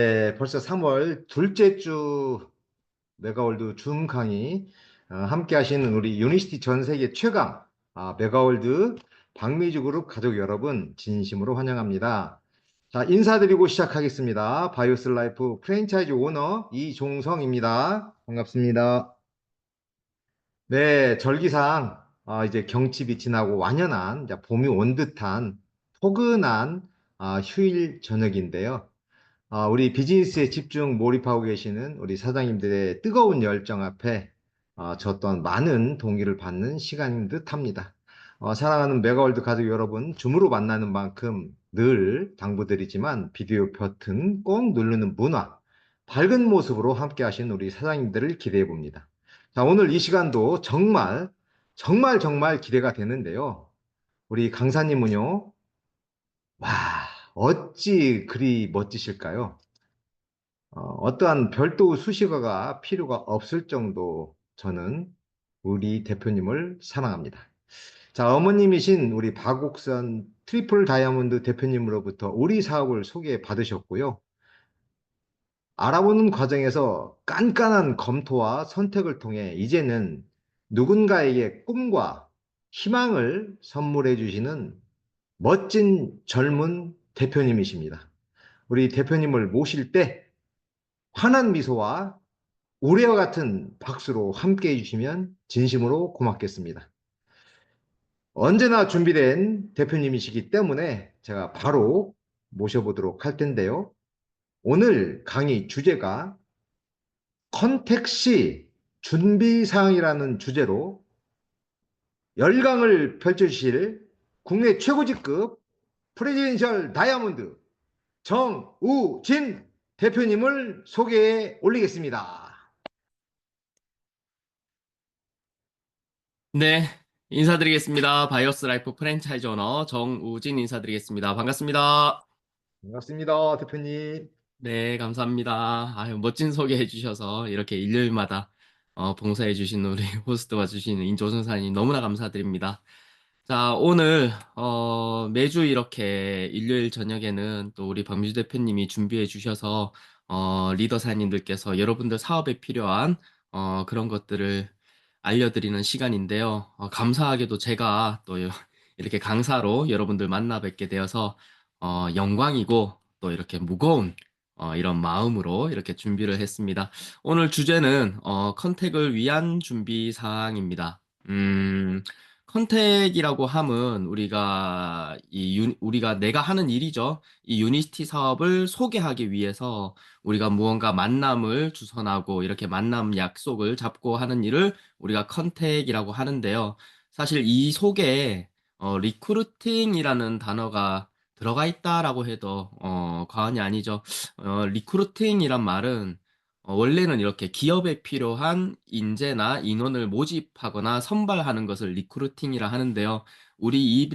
네, 벌써 3월 둘째 주 메가월드 줌 강의 함께 하시는 우리 유니시티 전 세계 최강 메가월드 박미주 그룹 가족 여러분 진심으로 환영합니다. 자, 인사드리고 시작하겠습니다. 바이오스 라이프 프랜차이즈 오너 이종성입니다. 반갑습니다. 네, 절기상 이제 경칩이 지나고 완연한 이제 봄이 온 듯한 포근한 휴일 저녁인데요. 우리 비즈니스에 집중 몰입하고 계시는 우리 사장님들의 뜨거운 열정 앞에 저 또한 많은 동기를 받는 시간인 듯 합니다. 사랑하는 메가월드 가족 여러분, 줌으로 만나는 만큼 늘 당부드리지만 비디오 버튼 꼭 누르는 문화, 밝은 모습으로 함께 하시는 우리 사장님들을 기대해 봅니다. 자, 오늘 이 시간도 정말 기대가 되는데요. 우리 강사님은요, 와, 어찌 그리 멋지실까요? 어떠한 별도 수식어가 필요가 없을 정도 저는 우리 대표님을 사랑합니다. 자, 어머님이신 우리 박옥선 트리플 다이아몬드 대표님으로부터 우리 사업을 소개해 받으셨고요. 알아보는 과정에서 깐깐한 검토와 선택을 통해 이제는 누군가에게 꿈과 희망을 선물해 주시는 멋진 젊은 대표님이십니다. 우리 대표님을 모실 때 환한 미소와 우레와 같은 박수로 함께 해주시면 진심으로 고맙겠습니다. 언제나 준비된 대표님이시기 때문에 제가 바로 모셔보도록 할 텐데요. 오늘 강의 주제가 컨택시 준비사항이라는 주제로 열강을 펼쳐주실 국내 최고직급 프레지den셜 다이아몬드 정우진 대표님을 소개해 올리겠습니다. 네, 인사드리겠습니다. 바이오스 라이프 프랜차이즈 오너 정우진 인사드리겠습니다. 반갑습니다. 반갑습니다, 대표님. 네, 감사합니다. 아유, 멋진 소개해 주셔서 이렇게 일요일마다 봉사해 주신 우리 호스트 와주시는 인조선사님 너무나 감사드립니다. 자, 오늘 매주 이렇게 일요일 저녁에는 또 우리 박미주 대표님이 준비해 주셔서 리더사님들께서 여러분들 사업에 필요한 그런 것들을 알려드리는 시간인데요. 감사하게도 제가 또 이렇게 강사로 여러분들 만나 뵙게 되어서 영광이고 또 이렇게 무거운 이런 마음으로 이렇게 준비를 했습니다. 오늘 주제는 컨택을 위한 준비 사항입니다. 컨택이라고 함은 우리가 내가 하는 일이죠. 이 유니티 사업을 소개하기 위해서 우리가 무언가 만남을 주선하고 이렇게 만남 약속을 잡고 하는 일을 우리가 컨택이라고 하는데요. 사실 이 속에 리크루팅이라는 단어가 들어가 있다라고 해도 과언이 아니죠. 리크루팅이란 말은 원래는 이렇게 기업에 필요한 인재나 인원을 모집하거나 선발하는 것을 리크루팅이라 하는데요. 우리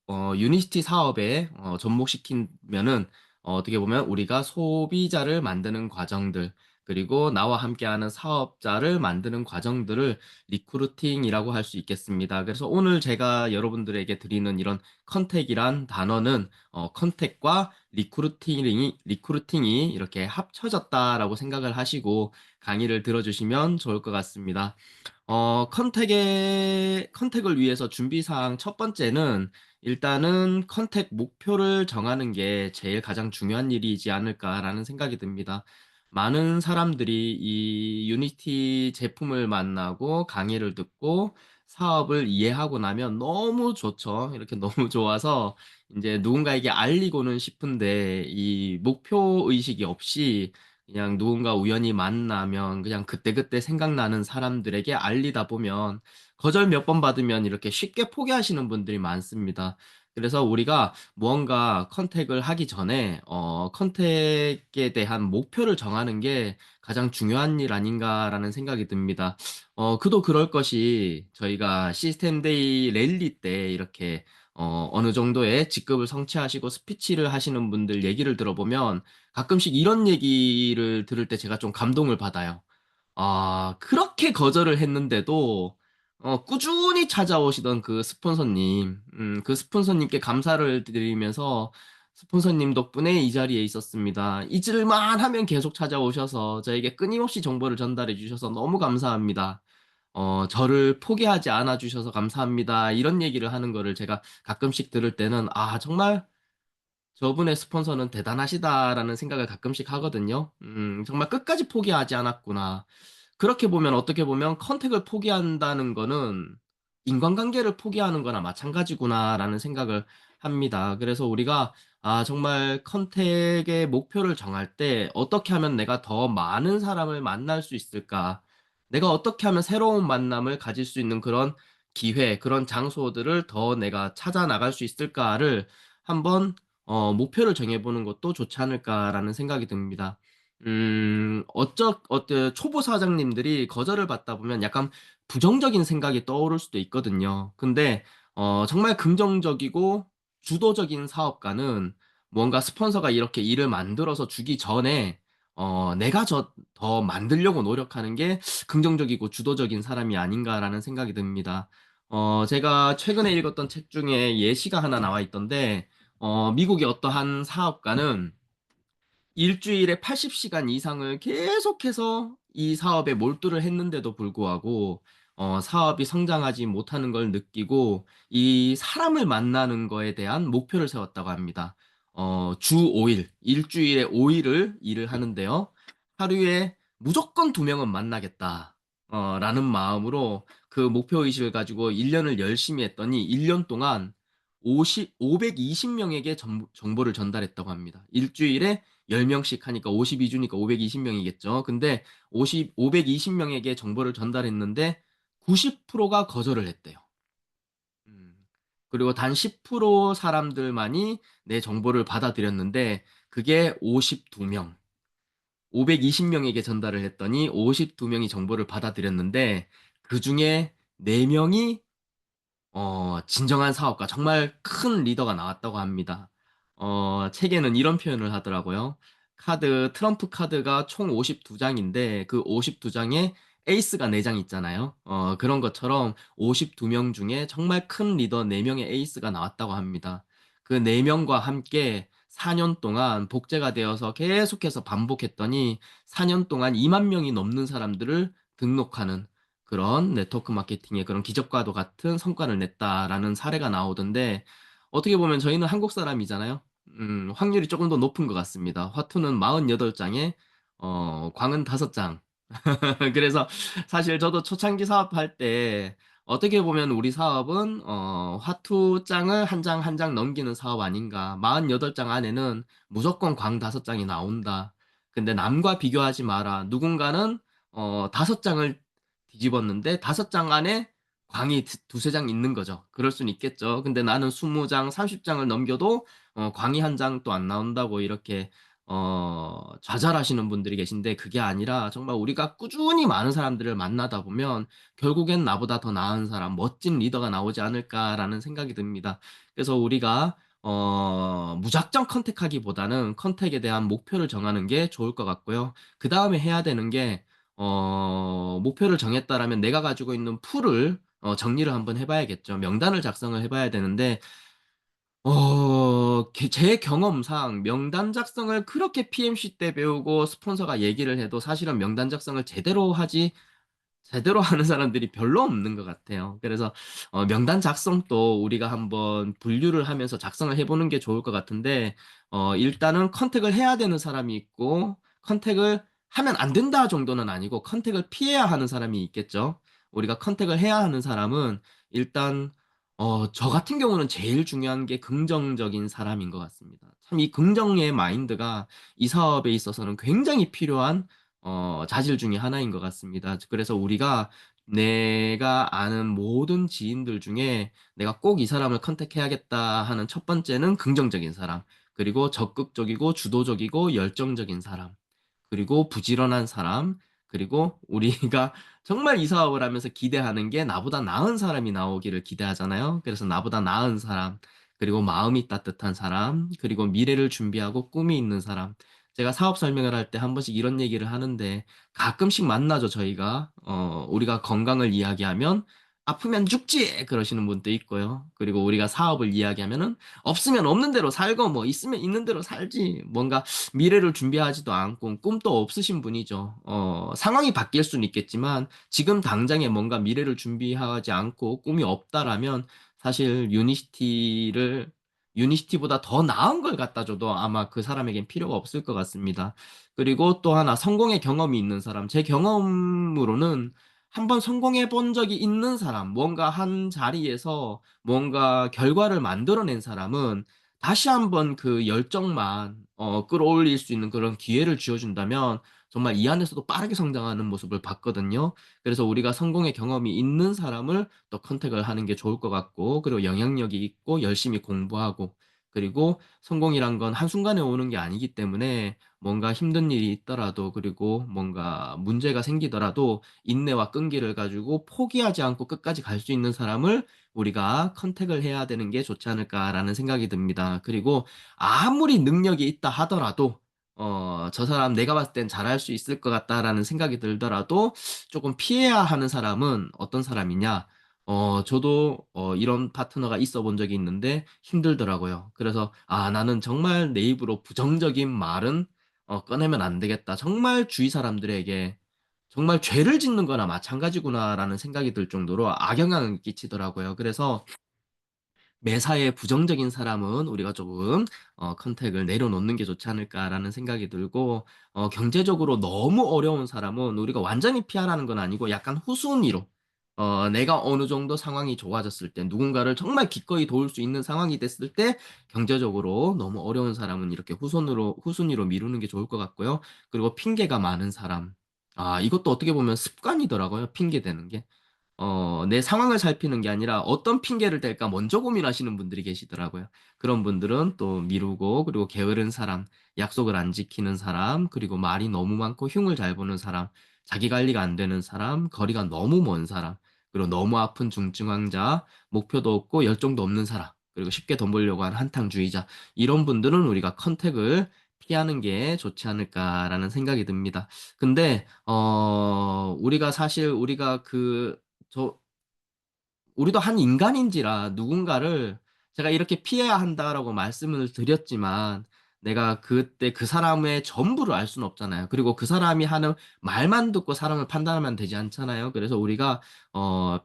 유니시티 사업에 접목시키면은 어떻게 보면 우리가 소비자를 만드는 과정들, 그리고 나와 함께하는 사업자를 만드는 과정들을 리크루팅이라고 할 수 있겠습니다. 그래서 오늘 제가 여러분들에게 드리는 이런 컨택이란 단어는 컨택과 리크루팅이 이렇게 합쳐졌다라고 생각을 하시고 강의를 들어주시면 좋을 것 같습니다. 컨택을 위해서 준비사항 첫 번째는 일단은 컨택 목표를 정하는 게 제일 가장 중요한 일이지 않을까라는 생각이 듭니다. 많은 사람들이 이 유니티 제품을 만나고 강의를 듣고 사업을 이해하고 나면 너무 좋죠. 이렇게 너무 좋아서 이제 누군가에게 알리고는 싶은데 이 목표 의식이 없이 그냥 누군가 우연히 만나면 그냥 그때그때 생각나는 사람들에게 알리다 보면 거절 몇 번 받으면 이렇게 쉽게 포기하시는 분들이 많습니다. 그래서 우리가 무언가 컨택을 하기 전에 컨택에 대한 목표를 정하는 게 가장 중요한 일 아닌가라는 생각이 듭니다. 그도 그럴 것이 저희가 시스템 데이 랠리 때 이렇게 어느 정도의 직급을 성취하시고 스피치를 하시는 분들 얘기를 들어보면 가끔씩 이런 얘기를 들을 때 제가 좀 감동을 받아요. 아, 그렇게 거절을 했는데도 꾸준히 찾아오시던 그 스폰서님께 감사를 드리면서 스폰서님 덕분에 이 자리에 있었습니다. 잊을만 하면 계속 찾아오셔서 저에게 끊임없이 정보를 전달해 주셔서 너무 감사합니다. 저를 포기하지 않아 주셔서 감사합니다. 이런 얘기를 하는 거를 제가 가끔씩 들을 때는, 아, 정말 저분의 스폰서는 대단하시다라는 생각을 가끔씩 하거든요. 정말 끝까지 포기하지 않았구나. 그렇게 보면 어떻게 보면 컨택을 포기한다는 거는 인간관계를 포기하는 거나 마찬가지구나라는 생각을 합니다. 그래서 우리가 정말 컨택의 목표를 정할 때 어떻게 하면 내가 더 많은 사람을 만날 수 있을까? 내가 어떻게 하면 새로운 만남을 가질 수 있는 그런 기회, 그런 장소들을 더 내가 찾아 나갈 수 있을까를 한번 목표를 정해보는 것도 좋지 않을까라는 생각이 듭니다. 초보 사장님들이 거절을 받다 보면 약간 부정적인 생각이 떠오를 수도 있거든요. 근데, 정말 긍정적이고 주도적인 사업가는 뭔가 스폰서가 이렇게 일을 만들어서 주기 전에, 내가 더 만들려고 노력하는 게 긍정적이고 주도적인 사람이 아닌가라는 생각이 듭니다. 제가 최근에 읽었던 책 중에 예시가 하나 나와 있던데, 미국의 어떠한 사업가는 일주일에 80시간 이상을 계속해서 이 사업에 몰두를 했는데도 불구하고 사업이 성장하지 못하는 걸 느끼고 이 사람을 만나는 거에 대한 목표를 세웠다고 합니다. 주 5일, 일주일에 5일을 일을 하는데요. 하루에 무조건 2명은 만나겠다. 라는 마음으로 그 목표의식을 가지고 1년을 열심히 했더니 1년 동안 520명에게 정보를 전달했다고 합니다. 일주일에 10명씩 하니까 52주니까 520명이겠죠. 근데 520명에게 정보를 전달했는데 90%가 거절을 했대요. 음. 그리고 단 10% 사람들만이 내 정보를 받아들였는데 그게 52명. 520명에게 전달을 했더니 52명이 정보를 받아들였는데 그중에 4명이 진정한 사업가, 정말 큰 리더가 나왔다고 합니다. 책에는 이런 표현을 하더라고요. 트럼프 카드가 총 52장인데 그 52장에 에이스가 4장 있잖아요. 그런 것처럼 52명 중에 정말 큰 리더 4명의 에이스가 나왔다고 합니다. 그 4명과 함께 4년 동안 복제가 되어서 계속해서 반복했더니 4년 동안 2만 명이 넘는 사람들을 등록하는 그런 네트워크 마케팅의 그런 기적과도 같은 성과를 냈다라는 사례가 나오던데 어떻게 보면 저희는 한국 사람이잖아요. 확률이 조금 더 높은 것 같습니다. 화투는 48장에 광은 5장. 그래서 사실 저도 초창기 사업할 때 어떻게 보면 우리 사업은 화투장을 한 장 한 장 넘기는 사업 아닌가. 48장 안에는 무조건 광 5장이 나온다. 근데 남과 비교하지 마라. 누군가는 5장을 뒤집었는데 5장 안에 광이 두세 장 있는 거죠. 그럴 수는 있겠죠. 근데 나는 20장, 30장을 넘겨도 광이 한 장 또 안 나온다고 이렇게 좌절하시는 분들이 계신데 그게 아니라 정말 우리가 꾸준히 많은 사람들을 만나다 보면 결국엔 나보다 더 나은 사람, 멋진 리더가 나오지 않을까라는 생각이 듭니다. 그래서 우리가 무작정 컨택하기보다는 컨택에 대한 목표를 정하는 게 좋을 것 같고요. 그 다음에 해야 되는 게 목표를 정했다라면 내가 가지고 있는 풀을 정리를 한번 해봐야겠죠. 명단을 작성을 해봐야 되는데 제 경험상 명단 작성을 그렇게 PMC 때 배우고 스폰서가 얘기를 해도 사실은 명단 작성을 제대로 하는 사람들이 별로 없는 것 같아요. 그래서 명단 작성도 우리가 한번 분류를 하면서 작성을 해보는 게 좋을 것 같은데 일단은 컨택을 해야 되는 사람이 있고 컨택을 하면 안 된다 정도는 아니고 컨택을 피해야 하는 사람이 있겠죠. 우리가 컨택을 해야 하는 사람은 일단 저 같은 경우는 제일 중요한 게 긍정적인 사람인 것 같습니다. 참 이 긍정의 마인드가 이 사업에 있어서는 굉장히 필요한 자질 중에 하나인 것 같습니다. 그래서 우리가 내가 아는 모든 지인들 중에 내가 꼭 이 사람을 컨택해야겠다 하는 첫 번째는 긍정적인 사람, 그리고 적극적이고 주도적이고 열정적인 사람, 그리고 부지런한 사람, 그리고 우리가 정말 이 사업을 하면서 기대하는 게 나보다 나은 사람이 나오기를 기대하잖아요. 그래서 나보다 나은 사람, 그리고 마음이 따뜻한 사람, 그리고 미래를 준비하고 꿈이 있는 사람. 제가 사업 설명을 할 때 한 번씩 이런 얘기를 하는데 가끔씩 만나죠, 저희가. 우리가 건강을 이야기하면 아프면 죽지! 그러시는 분도 있고요. 그리고 우리가 사업을 이야기하면은 없으면 없는 대로 살고 뭐 있으면 있는 대로 살지. 뭔가 미래를 준비하지도 않고 꿈도 없으신 분이죠. 상황이 바뀔 수는 있겠지만 지금 당장에 뭔가 미래를 준비하지 않고 꿈이 없다라면 사실 유니시티보다 더 나은 걸 갖다 줘도 아마 그 사람에겐 필요가 없을 것 같습니다. 그리고 또 하나 성공의 경험이 있는 사람. 제 경험으로는 한번 성공해 본 적이 있는 사람, 뭔가 한 자리에서 뭔가 결과를 만들어낸 사람은 다시 한번 그 열정만 끌어올릴 수 있는 그런 기회를 쥐어준다면 정말 이 안에서도 빠르게 성장하는 모습을 봤거든요. 그래서 우리가 성공의 경험이 있는 사람을 또 컨택을 하는 게 좋을 것 같고, 그리고 영향력이 있고 열심히 공부하고, 그리고 성공이란 건 한순간에 오는 게 아니기 때문에 뭔가 힘든 일이 있더라도, 그리고 뭔가 문제가 생기더라도 인내와 끈기를 가지고 포기하지 않고 끝까지 갈 수 있는 사람을 우리가 컨택을 해야 되는 게 좋지 않을까라는 생각이 듭니다. 그리고 아무리 능력이 있다 하더라도 저 사람 내가 봤을 땐 잘할 수 있을 것 같다라는 생각이 들더라도 조금 피해야 하는 사람은 어떤 사람이냐? 저도 이런 파트너가 있어 본 적이 있는데 힘들더라고요. 그래서 아, 나는 정말 내 입으로 부정적인 말은 꺼내면 안 되겠다. 정말 주위 사람들에게 정말 죄를 짓는 거나 마찬가지구나라는 생각이 들 정도로 악영향을 끼치더라고요. 그래서 매사에 부정적인 사람은 우리가 조금 컨택을 내려놓는 게 좋지 않을까라는 생각이 들고, 경제적으로 너무 어려운 사람은 우리가 완전히 피하라는 건 아니고 약간 후순위로, 내가 어느 정도 상황이 좋아졌을 때 누군가를 정말 기꺼이 도울 수 있는 상황이 됐을 때 경제적으로 너무 어려운 사람은 이렇게 후순위로 미루는 게 좋을 것 같고요. 그리고 핑계가 많은 사람. 아, 이것도 어떻게 보면 습관이더라고요. 핑계 대는 게. 내 상황을 살피는 게 아니라 어떤 핑계를 댈까 먼저 고민하시는 분들이 계시더라고요. 그런 분들은 또 미루고, 그리고 게으른 사람, 약속을 안 지키는 사람, 그리고 말이 너무 많고 흉을 잘 보는 사람, 자기 관리가 안 되는 사람, 거리가 너무 먼 사람, 그리고 너무 아픈 중증 환자, 목표도 없고 열정도 없는 사람, 그리고 쉽게 돈 벌려고 하는 한탕주의자, 이런 분들은 우리가 컨택을 피하는 게 좋지 않을까라는 생각이 듭니다. 근데 우리가 사실 우리가 저 우리도 한 인간인지라 누군가를 제가 이렇게 피해야 한다라고 말씀을 드렸지만 내가 그때 그 사람의 전부를 알 수는 없잖아요. 그리고 그 사람이 하는 말만 듣고 사람을 판단하면 되지 않잖아요. 그래서 우리가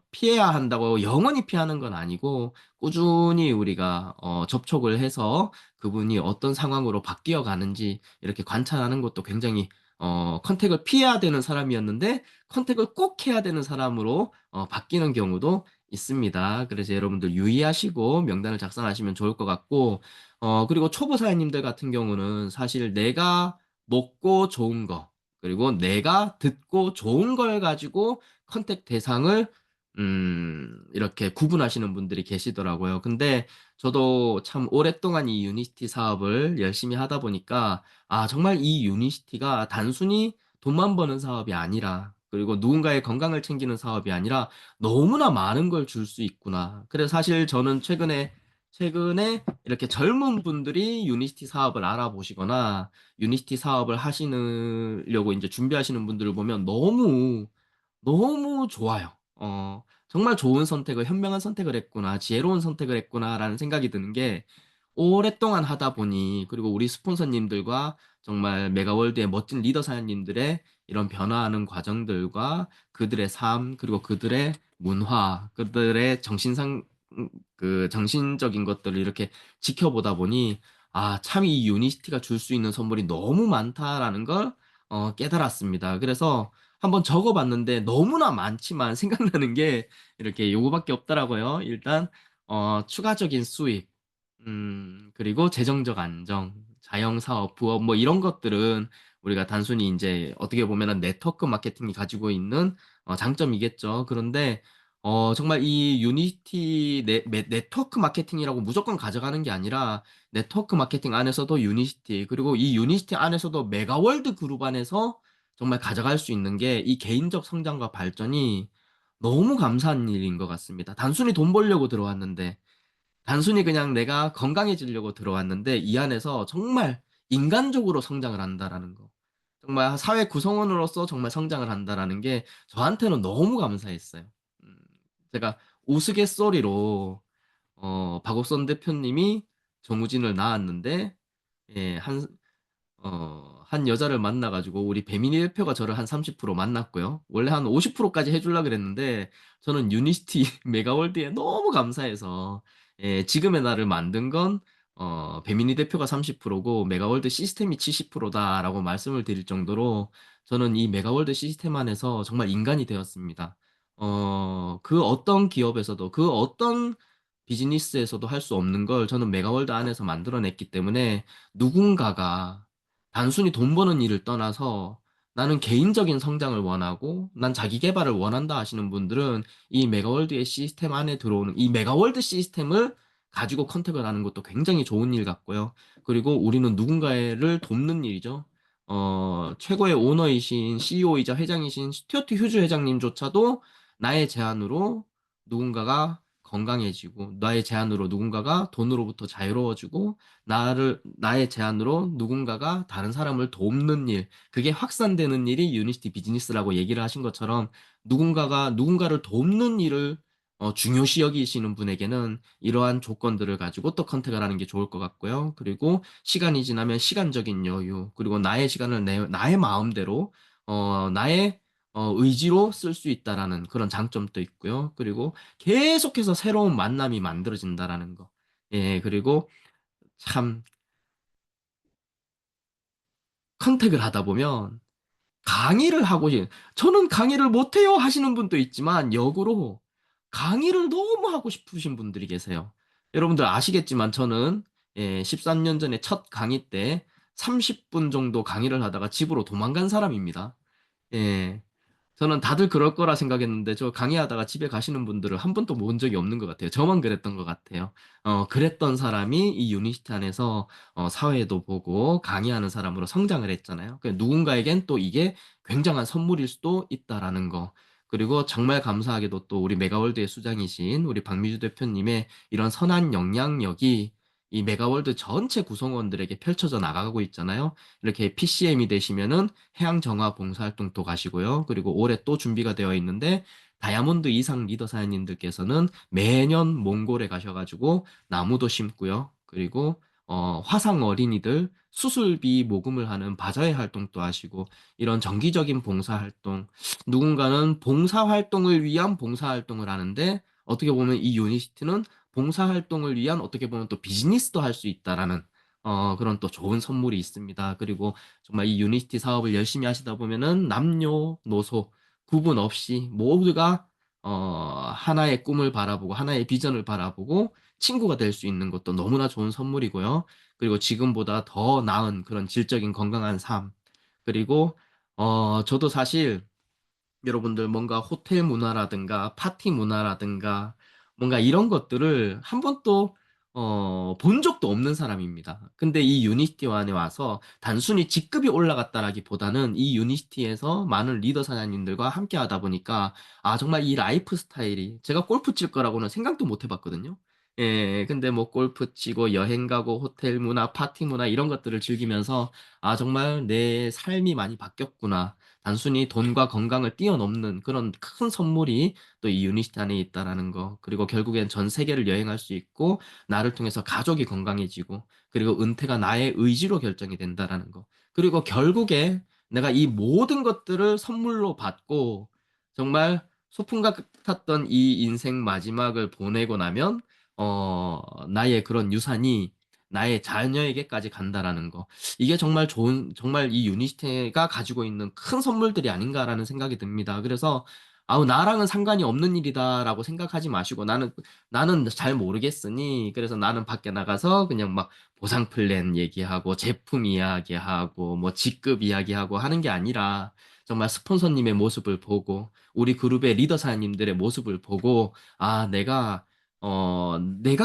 피해야 한다고 영원히 피하는 건 아니고 꾸준히 우리가 접촉을 해서 그분이 어떤 상황으로 바뀌어 가는지 이렇게 관찰하는 것도 굉장히 컨택을 피해야 되는 사람이었는데 컨택을 꼭 해야 되는 사람으로 바뀌는 경우도 있습니다. 그래서 여러분들 유의하시고 명단을 작성하시면 좋을 것 같고, 그리고 초보 사연님들 같은 경우는 사실 내가 먹고 좋은 거, 그리고 내가 듣고 좋은 걸 가지고 컨택 대상을, 이렇게 구분하시는 분들이 계시더라고요. 근데 저도 참 오랫동안 이 유니시티 사업을 열심히 하다 보니까, 아, 정말 이 유니시티가 단순히 돈만 버는 사업이 아니라, 그리고 누군가의 건강을 챙기는 사업이 아니라 너무나 많은 걸 줄 수 있구나. 그래서 사실 저는 최근에 이렇게 젊은 분들이 유니시티 사업을 알아보시거나 유니시티 사업을 하시려고 이제 준비하시는 분들을 보면 너무 너무 좋아요. 정말 좋은 선택을, 현명한 선택을 했구나, 지혜로운 선택을 했구나라는 생각이 드는 게 오랫동안 하다 보니, 그리고 우리 스폰서님들과 정말 메가월드의 멋진 리더 사장님들의 이런 변화하는 과정들과 그들의 삶, 그리고 그들의 문화, 그들의 정신적인 것들을 이렇게 지켜보다 보니, 아, 참 이 유니시티가 줄 수 있는 선물이 너무 많다라는 걸 깨달았습니다. 그래서 한번 적어봤는데 너무나 많지만 생각나는 게 이렇게 요거밖에 없더라고요. 일단 추가적인 수입, 그리고 재정적 안정, 자영사업, 부업 뭐 이런 것들은 우리가 단순히 이제 어떻게 보면은 네트워크 마케팅이 가지고 있는 장점이겠죠. 그런데 정말 이 유니티 네트워크 마케팅이라고 무조건 가져가는 게 아니라 네트워크 마케팅 안에서도 유니시티, 그리고 이 유니시티 안에서도 메가월드 그룹 안에서 정말 가져갈 수 있는 게 이 개인적 성장과 발전이 너무 감사한 일인 것 같습니다. 단순히 돈 벌려고 들어왔는데, 단순히 그냥 내가 건강해지려고 들어왔는데, 이 안에서 정말 인간적으로 성장을 한다라는 거. 정말 사회 구성원으로서 정말 성장을 한다라는 게 저한테는 너무 감사했어요. 음, 제가 우스갯소리로 박옥선 대표님이 정우진을 낳았는데 예, 한 여자를 만나가지고 우리 배민희 대표가 저를 한 30% 만났고요. 원래 한 50%까지 해주려고 그랬는데 저는 유니스티 메가월드에 너무 감사해서 예, 지금의 나를 만든 건 배민희 대표가 30%고 메가월드 시스템이 70%다라고 말씀을 드릴 정도로 저는 이 메가월드 시스템 안에서 정말 인간이 되었습니다. 그 어떤 기업에서도 그 어떤 비즈니스에서도 할 수 없는 걸 저는 메가월드 안에서 만들어냈기 때문에 누군가가 단순히 돈 버는 일을 떠나서 나는 개인적인 성장을 원하고 난 자기 개발을 원한다 하시는 분들은 이 메가월드의 시스템 안에 들어오는 이 메가월드 시스템을 가지고 컨택을 하는 것도 굉장히 좋은 일 같고요. 그리고 우리는 누군가를 돕는 일이죠. 최고의 오너이신 CEO이자 회장이신 스튜어트 휴즈 회장님조차도 나의 제안으로 누군가가 건강해지고 나의 제안으로 누군가가 돈으로부터 자유로워지고 나의 제안으로 누군가가 다른 사람을 돕는 일, 그게 확산되는 일이 유니스티 비즈니스라고 얘기를 하신 것처럼 누군가가 누군가를 돕는 일을 중요시 여기시는 분에게는 이러한 조건들을 가지고 또 컨택을 하는 게 좋을 것 같고요. 그리고 시간이 지나면 시간적인 여유, 그리고 나의 시간을 나의 마음대로, 나의 의지로 쓸 수 있다라는 그런 장점도 있고요. 그리고 계속해서 새로운 만남이 만들어진다라는 거. 예, 그리고 참 컨택을 하다 보면 강의를 하고 저는 강의를 못해요 하시는 분도 있지만 역으로 강의를 너무 하고 싶으신 분들이 계세요. 여러분들 아시겠지만 저는 13년 전에 첫 강의 때 30분 정도 강의를 하다가 집으로 도망간 사람입니다. 예. 저는 다들 그럴 거라 생각했는데 저 강의하다가 집에 가시는 분들을 한 번도 본 적이 없는 것 같아요. 저만 그랬던 것 같아요. 그랬던 사람이 이 유니시티 안에서 사회도 보고 강의하는 사람으로 성장을 했잖아요. 누군가에겐 또 이게 굉장한 선물일 수도 있다라는 거. 그리고 정말 감사하게도 또 우리 메가월드의 수장이신 우리 박미주 대표님의 이런 선한 영향력이 이 메가월드 전체 구성원들에게 펼쳐져 나가고 있잖아요. 이렇게 PCM이 되시면은 해양 정화 봉사활동도 가시고요. 그리고 올해 또 준비가 되어 있는데 다이아몬드 이상 리더 사연님들께서는 매년 몽골에 가셔가지고 나무도 심고요. 그리고 화상 어린이들 수술비 모금을 하는 바자회 활동도 하시고 이런 정기적인 봉사활동 누군가는 봉사활동을 위한 봉사활동을 하는데 어떻게 보면 이 유니시티는 봉사활동을 위한 어떻게 보면 또 비즈니스도 할 수 있다라는 그런 또 좋은 선물이 있습니다. 그리고 정말 이 유니티 사업을 열심히 하시다 보면은 남녀노소 구분 없이 모두가 하나의 꿈을 바라보고 하나의 비전을 바라보고 친구가 될 수 있는 것도 너무나 좋은 선물이고요. 그리고 지금보다 더 나은 그런 질적인 건강한 삶. 그리고 저도 사실 여러분들 뭔가 호텔 문화라든가 파티 문화라든가 뭔가 이런 것들을 한 번도 본 적도 없는 사람입니다. 근데 이 유니티 안에 와서 단순히 직급이 올라갔다라기보다는 이 유니티에서 많은 리더 사장님들과 함께 하다 보니까 아 정말 이 라이프 스타일이 제가 골프 칠 거라고는 생각도 못 해봤거든요. 예, 근데 뭐 골프 치고 여행 가고 호텔 문화, 파티 문화 이런 것들을 즐기면서 아 정말 내 삶이 많이 바뀌었구나. 단순히 돈과 건강을 뛰어넘는 그런 큰 선물이 또 이 유니시티 안에 있다라는 거. 그리고 결국엔 전 세계를 여행할 수 있고, 나를 통해서 가족이 건강해지고, 그리고 은퇴가 나의 의지로 결정이 된다라는 거. 그리고 결국에 내가 이 모든 것들을 선물로 받고, 정말 소풍 같았던 이 인생 마지막을 보내고 나면, 나의 그런 유산이 나의 자녀에게까지 간다라는 거. 이게 정말 정말 이 유니스테가 가지고 있는 큰 선물들이 아닌가라는 생각이 듭니다. 그래서, 아우, 나랑은 상관이 없는 일이다라고 생각하지 마시고, 나는 잘 모르겠으니, 그래서 나는 밖에 나가서 그냥 막 보상 플랜 얘기하고, 제품 이야기하고, 뭐 직급 이야기하고 하는 게 아니라, 정말 스폰서님의 모습을 보고, 우리 그룹의 리더 사장님들의 모습을 보고, 아, 내가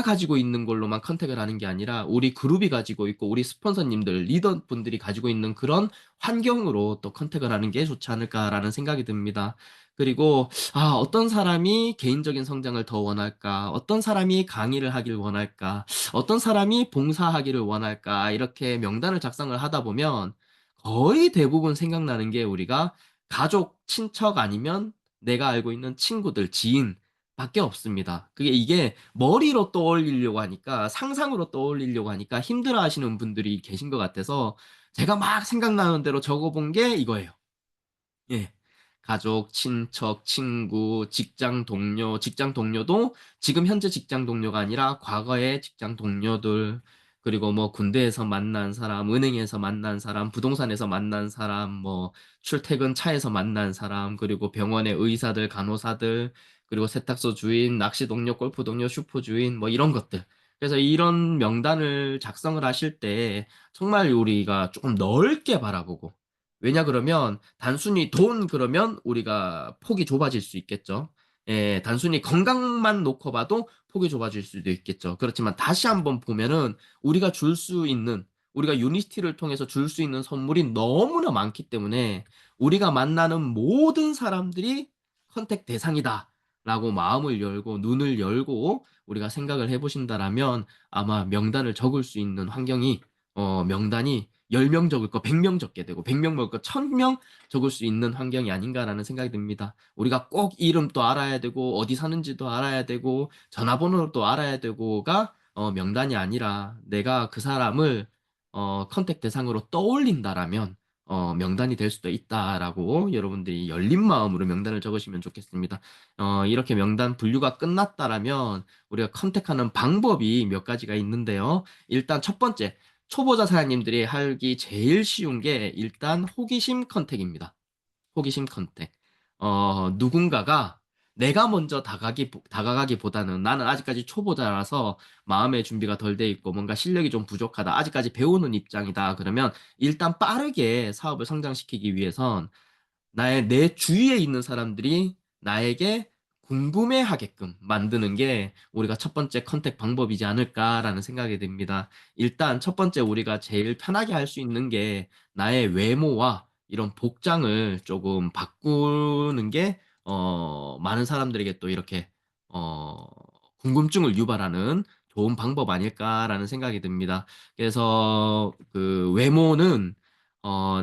가지고 있는 걸로만 컨택을 하는 게 아니라 우리 그룹이 가지고 있고 우리 스폰서님들, 리더분들이 가지고 있는 그런 환경으로 또 컨택을 하는 게 좋지 않을까라는 생각이 듭니다. 그리고 어떤 사람이 개인적인 성장을 더 원할까? 어떤 사람이 강의를 하길 원할까? 어떤 사람이 봉사하기를 원할까? 이렇게 명단을 작성을 하다 보면 거의 대부분 생각나는 게 우리가 가족, 친척 아니면 내가 알고 있는 친구들, 지인 밖에 없습니다. 이게 머리로 떠올리려고 하니까 상상으로 떠올리려고 하니까 힘들어하시는 분들이 계신 것 같아서 제가 막 생각나는 대로 적어 본 게 이거예요. 예. 가족, 친척, 친구, 직장 동료도 지금 현재 직장 동료가 아니라 과거의 직장 동료들, 그리고 뭐 군대에서 만난 사람, 은행에서 만난 사람, 부동산에서 만난 사람, 뭐 출퇴근 차에서 만난 사람, 그리고 병원의 의사들, 간호사들, 그리고 세탁소 주인, 낚시 동료, 골프 동료, 슈퍼 주인, 뭐 이런 것들. 그래서 이런 명단을 작성을 하실 때 정말 우리가 조금 넓게 바라보고, 왜냐 그러면 단순히 돈 그러면 우리가 폭이 좁아질 수 있겠죠. 예, 단순히 건강만 놓고 봐도 폭이 좁아질 수도 있겠죠. 그렇지만 다시 한번 보면은 우리가 줄 수 있는, 우리가 유니티를 통해서 줄 수 있는 선물이 너무나 많기 때문에 우리가 만나는 모든 사람들이 컨택 대상이다라고 마음을 열고 눈을 열고 우리가 생각을 해보신다라면 아마 명단을 적을 수 있는 환경이, 명단이 10명 적을 거 100명 적게 되고 100명 먹을 거 1000명 적을 수 있는 환경이 아닌가라는 생각이 듭니다. 우리가 꼭 이름도 알아야 되고 어디 사는지도 알아야 되고 전화번호도 알아야 되고가 명단이 아니라 내가 그 사람을 컨택 대상으로 떠올린다라면 명단이 될 수도 있다라고 여러분들이 열린 마음으로 명단을 적으시면 좋겠습니다. 이렇게 명단 분류가 끝났다라면 우리가 컨택하는 방법이 몇 가지가 있는데요. 일단 첫 번째, 초보자 사장님들이 하기 제일 쉬운 게 일단 호기심 컨택입니다. 호기심 컨택. 누군가가 내가 먼저 다가가기보다는 나는 아직까지 초보자라서 마음의 준비가 덜 돼 있고 뭔가 실력이 좀 부족하다. 아직까지 배우는 입장이다. 그러면 일단 빠르게 사업을 성장시키기 위해선 내 주위에 있는 사람들이 나에게 궁금해하게끔 만드는 게 우리가 첫 번째 컨택 방법이지 않을까라는 생각이 듭니다. 일단 첫 번째 우리가 제일 편하게 할 수 있는 게 나의 외모와 이런 복장을 조금 바꾸는 게, 많은 사람들에게 또 이렇게, 어, 궁금증을 유발하는 좋은 방법 아닐까라는 생각이 듭니다. 그래서 그 외모는,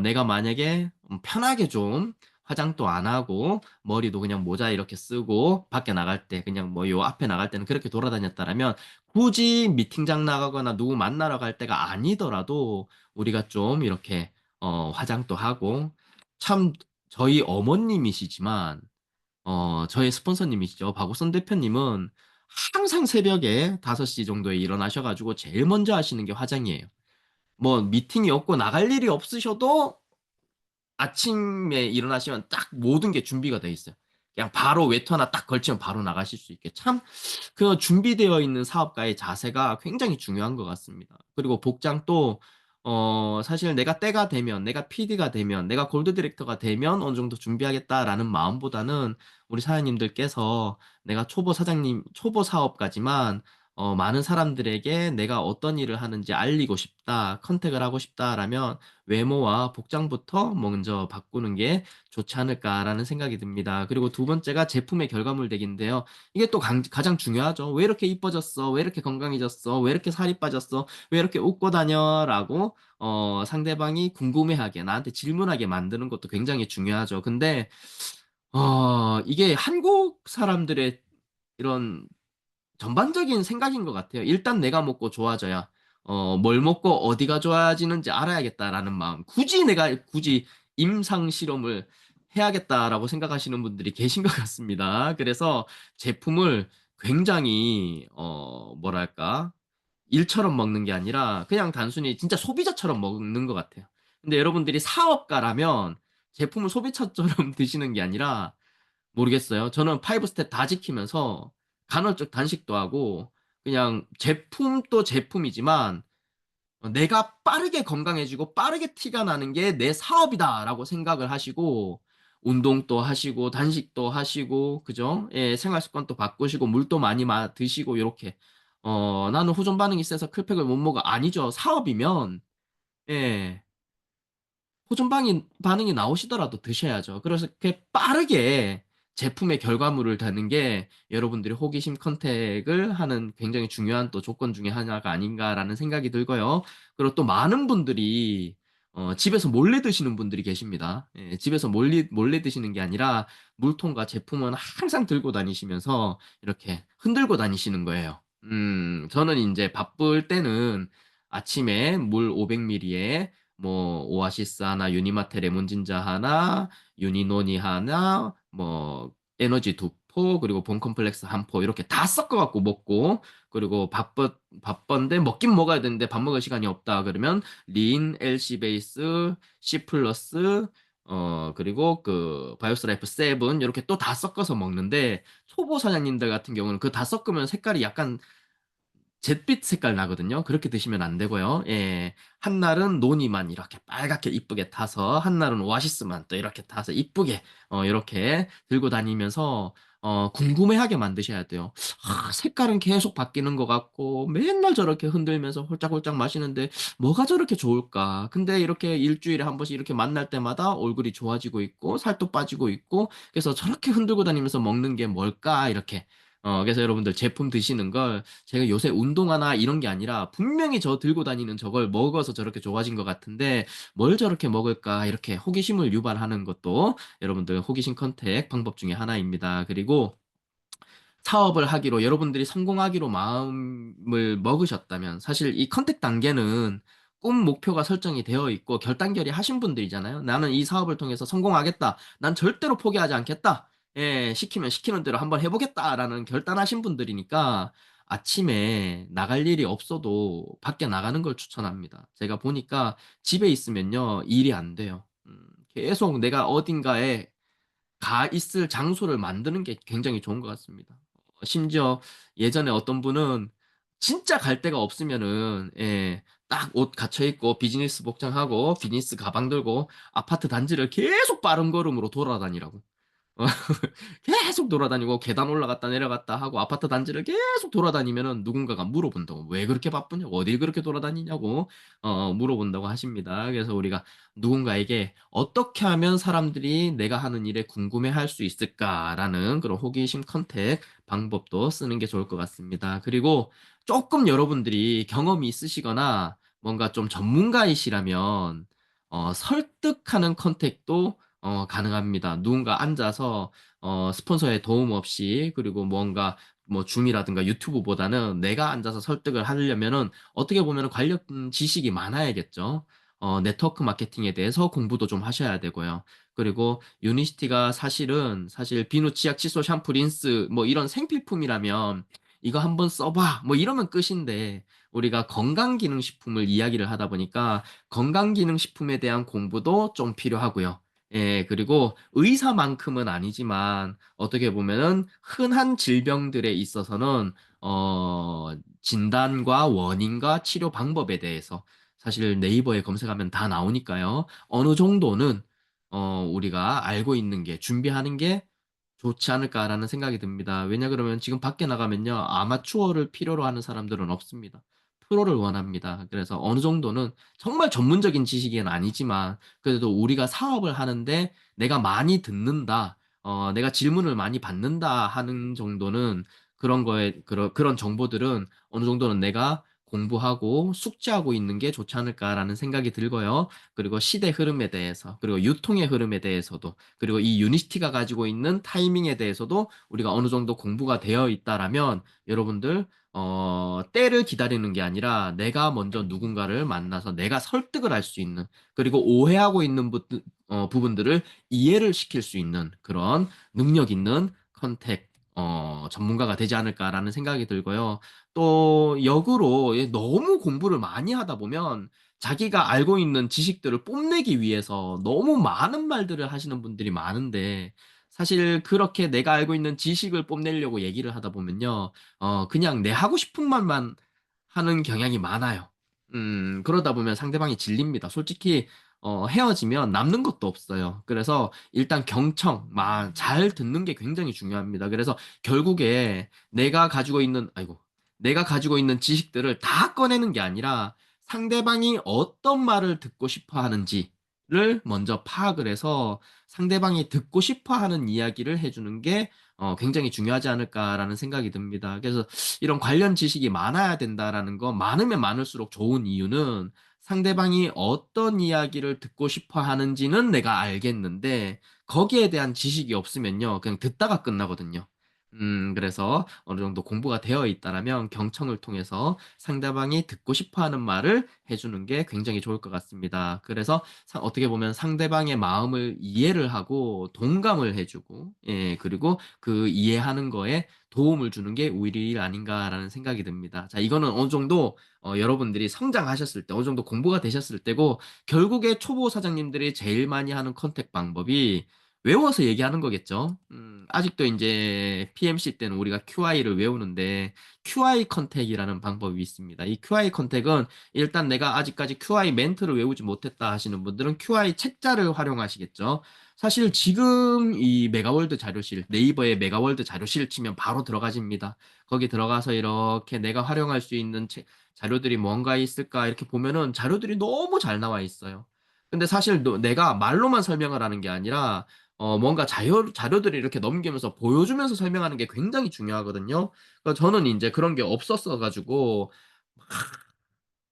내가 만약에 편하게 좀 화장도 안 하고 머리도 그냥 모자 이렇게 쓰고 밖에 나갈 때 그냥 뭐 요 앞에 나갈 때는 그렇게 돌아다녔다라면 굳이 미팅장 나가거나 누구 만나러 갈 때가 아니더라도 우리가 좀 이렇게 화장도 하고, 참 저희 어머님이시지만 저희 스폰서님이시죠. 박우선 대표님은 항상 새벽에 5시 정도에 일어나셔가지고 제일 먼저 하시는 게 화장이에요. 뭐 미팅이 없고 나갈 일이 없으셔도 아침에 일어나시면 딱 모든 게 준비가 돼 있어요. 그냥 바로 외투 하나 딱 걸치면 바로 나가실 수 있게. 참, 그 준비되어 있는 사업가의 자세가 굉장히 중요한 것 같습니다. 그리고 복장도, 사실 내가 때가 되면, 내가 PD가 되면, 내가 골드 디렉터가 되면 어느 정도 준비하겠다라는 마음보다는 우리 사장님들께서 내가 초보 사장님, 초보 사업가지만 많은 사람들에게 내가 어떤 일을 하는지 알리고 싶다, 컨택을 하고 싶다라면 외모와 복장부터 먼저 바꾸는 게 좋지 않을까라는 생각이 듭니다. 그리고 두 번째가 제품의 결과물 대기인데요. 이게 또 가장 중요하죠. 왜 이렇게 이뻐졌어? 왜 이렇게 건강해졌어? 왜 이렇게 살이 빠졌어? 왜 이렇게 웃고 다녀? 라고 상대방이 궁금해하게 나한테 질문하게 만드는 것도 굉장히 중요하죠. 근데 이게 한국 사람들의 이런 전반적인 생각인 것 같아요. 일단 내가 먹고 좋아져야, 뭘 먹고 어디가 좋아지는지 알아야겠다라는 마음. 굳이 임상 실험을 해야겠다라고 생각하시는 분들이 계신 것 같습니다. 그래서 제품을 굉장히, 뭐랄까, 일처럼 먹는 게 아니라 그냥 단순히 진짜 소비자처럼 먹는 것 같아요. 근데 여러분들이 사업가라면 제품을 소비자처럼 드시는 게 아니라, 모르겠어요. 저는 5 스텝 다 지키면서 간헐적 단식도 하고 그냥 제품도 제품이지만 내가 빠르게 건강해지고 빠르게 티가 나는 게 내 사업이다라고 생각을 하시고 운동도 하시고 단식도 하시고 그죠? 예, 생활 습관도 바꾸시고 물도 많이 드시고 요렇게 나는 호전 반응이 세서 클팩을 못 먹어. 아니죠. 사업이면 예. 반응이 나오시더라도 드셔야죠. 그래서 이렇게 빠르게 제품의 결과물을 다는 게 여러분들이 호기심 컨택을 하는 굉장히 중요한 또 조건 중에 하나가 아닌가라는 생각이 들고요. 그리고 또 많은 분들이 집에서 몰래 드시는 분들이 계십니다. 예, 집에서 몰래 드시는 게 아니라 물통과 제품은 항상 들고 다니시면서 이렇게 흔들고 다니시는 거예요. 저는 인제 바쁠 때는 아침에 물 500ml에 뭐 오아시스 하나, 유니마테 레몬 진저 하나, 유니노니 하나, 뭐 에너지 2포, 그리고 본 컴플렉스 1포 이렇게 다 섞어 갖고 먹고, 그리고 바쁜데 먹긴 먹어야 되는데 밥 먹을 시간이 없다 그러면 린, LC 베이스, C 플러스, 그리고 그 바이오스 라이프 7 요렇게 또 다 섞어서 먹는데, 초보 사장님들 같은 경우는 그 다 섞으면 색깔이 약간 잿빛 색깔 나거든요. 그렇게 드시면 안 되고요. 예. 한날은 노니만 이렇게 빨갛게 이쁘게 타서, 한날은 오아시스만 또 이렇게 타서 이쁘게 요렇게 들고 다니면서 궁금해하게 만드셔야 돼요. 색깔은 계속 바뀌는 것 같고 맨날 저렇게 흔들면서 홀짝홀짝 마시는데 뭐가 저렇게 좋을까? 근데 이렇게 일주일에 한 번씩 이렇게 만날 때마다 얼굴이 좋아지고 있고 살도 빠지고 있고, 그래서 저렇게 흔들고 다니면서 먹는 게 뭘까? 이렇게. 그래서 여러분들 제품 드시는 걸, 제가 요새 운동하나 이런 게 아니라 분명히 저 들고 다니는 저걸 먹어서 저렇게 좋아진 것 같은데 뭘 저렇게 먹을까, 이렇게 호기심을 유발하는 것도 여러분들 호기심 컨택 방법 중에 하나입니다. 그리고 사업을 하기로, 여러분들이 성공하기로 마음을 먹으셨다면, 사실 이 컨택 단계는 꿈 목표가 설정이 되어 있고 결단결의 하신 분들이잖아요. 나는 이 사업을 통해서 성공하겠다. 난 절대로 포기하지 않겠다. 예, 시키면 시키는 대로 한번 해보겠다라는 결단하신 분들이니까 아침에 나갈 일이 없어도 밖에 나가는 걸 추천합니다. 제가 보니까 집에 있으면요, 일이 안 돼요. 계속 내가 어딘가에 가 있을 장소를 만드는 게 굉장히 좋은 것 같습니다. 심지어 예전에 어떤 분은 진짜 갈 데가 없으면은, 예, 딱 옷 갖춰 입고 비즈니스 복장하고 비즈니스 가방 들고 아파트 단지를 계속 빠른 걸음으로 돌아다니라고. 어, 계속 돌아다니고 계단 올라갔다 내려갔다 하고 아파트 단지를 계속 돌아다니면은 누군가가 물어본다고. 왜 그렇게 바쁘냐고. 어딜 그렇게 돌아다니냐고. 물어본다고 하십니다. 그래서 우리가 누군가에게 어떻게 하면 사람들이 내가 하는 일에 궁금해할 수 있을까라는 그런 호기심 컨택 방법도 쓰는 게 좋을 것 같습니다. 그리고 조금 여러분들이 경험이 있으시거나 뭔가 좀 전문가이시라면 설득하는 컨택도 가능합니다. 누군가 앉아서 스폰서의 도움 없이, 그리고 뭔가 뭐 줌이라든가 유튜브보다는 내가 앉아서 설득을 하려면은 어떻게 보면은 관련 지식이 많아야겠죠. 네트워크 마케팅에 대해서 공부도 좀 하셔야 되고요. 그리고 유니시티가 사실 비누, 치약, 칫솔, 샴푸, 린스 뭐 이런 생필품이라면 이거 한번 써봐 뭐 이러면 끝인데, 우리가 건강기능식품을 이야기를 하다 보니까 건강기능식품에 대한 공부도 좀 필요하고요. 예, 그리고 의사만큼은 아니지만 어떻게 보면은 흔한 질병들에 있어서는 진단과 원인과 치료 방법에 대해서 사실 네이버에 검색하면 다 나오니까요. 어느 정도는 우리가 알고 있는 게, 준비하는 게 좋지 않을까라는 생각이 듭니다. 왜냐 그러면 지금 밖에 나가면요, 아마추어를 필요로 하는 사람들은 없습니다. 프로를 원합니다. 그래서 어느 정도는 정말 전문적인 지식은 아니지만 그래도 우리가 사업을 하는데 내가 많이 듣는다, 내가 질문을 많이 받는다 하는 정도는, 그런 정보들은 어느 정도는 내가 공부하고 숙지하고 있는 게 좋지 않을까라는 생각이 들고요. 그리고 시대 흐름에 대해서, 그리고 유통의 흐름에 대해서도, 그리고 이 유니티가 가지고 있는 타이밍에 대해서도 우리가 어느 정도 공부가 되어 있다라면 여러분들 때를 기다리는 게 아니라 내가 먼저 누군가를 만나서 내가 설득을 할 수 있는, 그리고 오해하고 있는 부분들을 이해를 시킬 수 있는 그런 능력 있는 컨택 전문가가 되지 않을까라는 생각이 들고요. 또 역으로 너무 공부를 많이 하다 보면 자기가 알고 있는 지식들을 뽐내기 위해서 너무 많은 말들을 하시는 분들이 많은데, 사실 그렇게 내가 알고 있는 지식을 뽐내려고 얘기를 하다 보면요, 그냥 내 하고 싶은 말만 하는 경향이 많아요. 그러다 보면 상대방이 질립니다. 솔직히 헤어지면 남는 것도 없어요. 그래서 일단 잘 듣는 게 굉장히 중요합니다. 그래서 결국에 내가 가지고 있는 지식들을 다 꺼내는 게 아니라 상대방이 어떤 말을 듣고 싶어 하는지를 먼저 파악을 해서 상대방이 듣고 싶어 하는 이야기를 해주는 게 굉장히 중요하지 않을까라는 생각이 듭니다. 그래서 이런 관련 지식이 많아야 된다라는 거, 많으면 많을수록 좋은 이유는 상대방이 어떤 이야기를 듣고 싶어 하는지는 내가 알겠는데 거기에 대한 지식이 없으면요. 그냥 듣다가 끝나거든요. 그래서 어느 정도 공부가 되어 있다라면 경청을 통해서 상대방이 듣고 싶어 하는 말을 해주는 게 굉장히 좋을 것 같습니다. 그래서 어떻게 보면 상대방의 마음을 이해를 하고 동감을 해주고, 예, 그리고 그 이해하는 거에 도움을 주는 게 우리 일 아닌가라는 생각이 듭니다. 자, 이거는 어느 정도 여러분들이 성장하셨을 때, 어느 정도 공부가 되셨을 때고, 결국에 초보 사장님들이 제일 많이 하는 컨택 방법이 외워서 얘기하는 거겠죠. 아직도 이제 PMC 때는 우리가 QI를 외우는데, QI 컨택이라는 방법이 있습니다. 이 QI 컨택은 일단 내가 아직까지 QI 멘트를 외우지 못했다 하시는 분들은 QI 책자를 활용하시겠죠. 사실 지금 이 메가월드 자료실, 네이버에 메가월드 자료실 치면 바로 들어가집니다. 거기 들어가서 이렇게 내가 활용할 수 있는 자료들이 뭔가 있을까 이렇게 보면은 자료들이 너무 잘 나와 있어요. 근데 사실 내가 말로만 설명을 하는 게 아니라 뭔가 자료들을 이렇게 넘기면서 보여주면서 설명하는 게 굉장히 중요하거든요. 그러니까 저는 이제 그런 게 없었어 가지고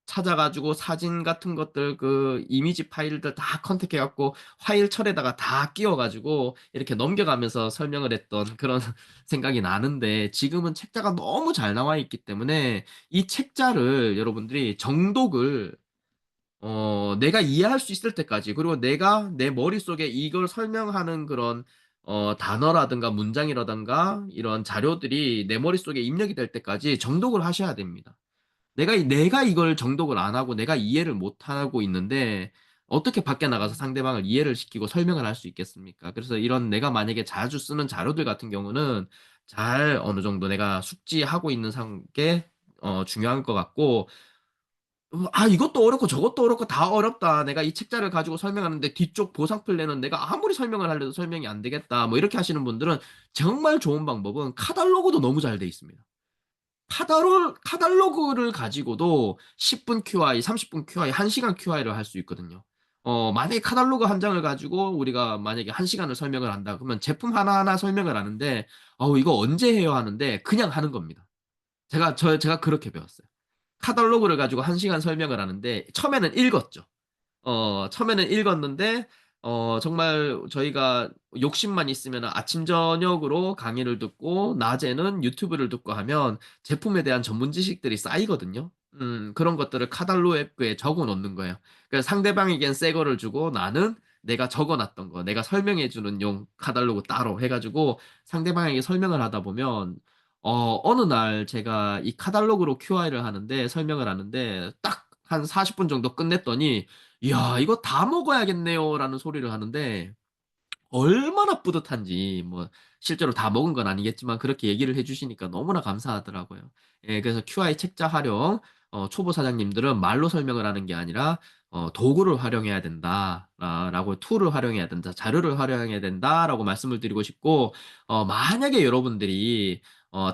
찾아가지고 사진 같은 것들 그 이미지 파일들 다 컨택해 갖고 파일철에다가 다 끼워 가지고 이렇게 넘겨가면서 설명을 했던 그런 생각이 나는데 지금은 책자가 너무 잘 나와 있기 때문에 이 책자를 여러분들이 정독을 내가 이해할 수 있을 때까지 그리고 내가 내 머릿속에 이걸 설명하는 그런 단어라든가 문장이라든가 이런 자료들이 내 머릿속에 입력이 될 때까지 정독을 하셔야 됩니다. 내가 이걸 정독을 안 하고 내가 이해를 못 하고 있는데 어떻게 밖에 나가서 상대방을 이해를 시키고 설명을 할 수 있겠습니까? 그래서 이런 내가 만약에 자주 쓰는 자료들 같은 경우는 잘 어느 정도 내가 숙지하고 있는 게 중요한 것 같고 이것도 어렵고 저것도 어렵고 다 어렵다. 내가 이 책자를 가지고 설명하는데 뒤쪽 보상 플랜은 내가 아무리 설명을 하려도 설명이 안 되겠다. 뭐 이렇게 하시는 분들은 정말 좋은 방법은 카탈로그도 너무 잘 돼 있습니다. 카탈로그를 가지고도 10분 QI, 30분 QI, 1시간 QI를 할 수 있거든요. 만약에 카탈로그 한 장을 가지고 우리가 만약에 1시간을 설명을 한다. 그러면 제품 하나하나 설명을 하는데, 이거 언제 해요 하는데 그냥 하는 겁니다. 제가 그렇게 배웠어요. 카탈로그를 가지고 1시간 설명을 하는데 처음에는 읽었죠. 처음에는 읽었는데 정말 저희가 욕심만 있으면 아침 저녁으로 강의를 듣고 낮에는 유튜브를 듣고 하면 제품에 대한 전문 지식들이 쌓이거든요. 그런 것들을 카탈로그에 적어 놓는 거예요. 그래서 상대방에겐 새 거를 주고 나는 내가 적어 놨던 거, 내가 설명해 주는 용 카탈로그 따로 해 가지고 상대방에게 설명을 하다 보면 어느 날 제가 이 카탈로그로 QI를 하는데 설명을 하는데 딱 한 40분 정도 끝냈더니 "이야 이거 다 먹어야겠네요."라는 소리를 하는데 얼마나 뿌듯한지 뭐 실제로 다 먹은 건 아니겠지만 그렇게 얘기를 해 주시니까 너무나 감사하더라고요. 예, 그래서 QI 책자 활용 초보 사장님들은 말로 설명을 하는 게 아니라 "도구를 활용해야 된다. 라고 툴을 활용해야 된다. 자료를 활용해야 된다."라고 말씀을 드리고 싶고 만약에 여러분들이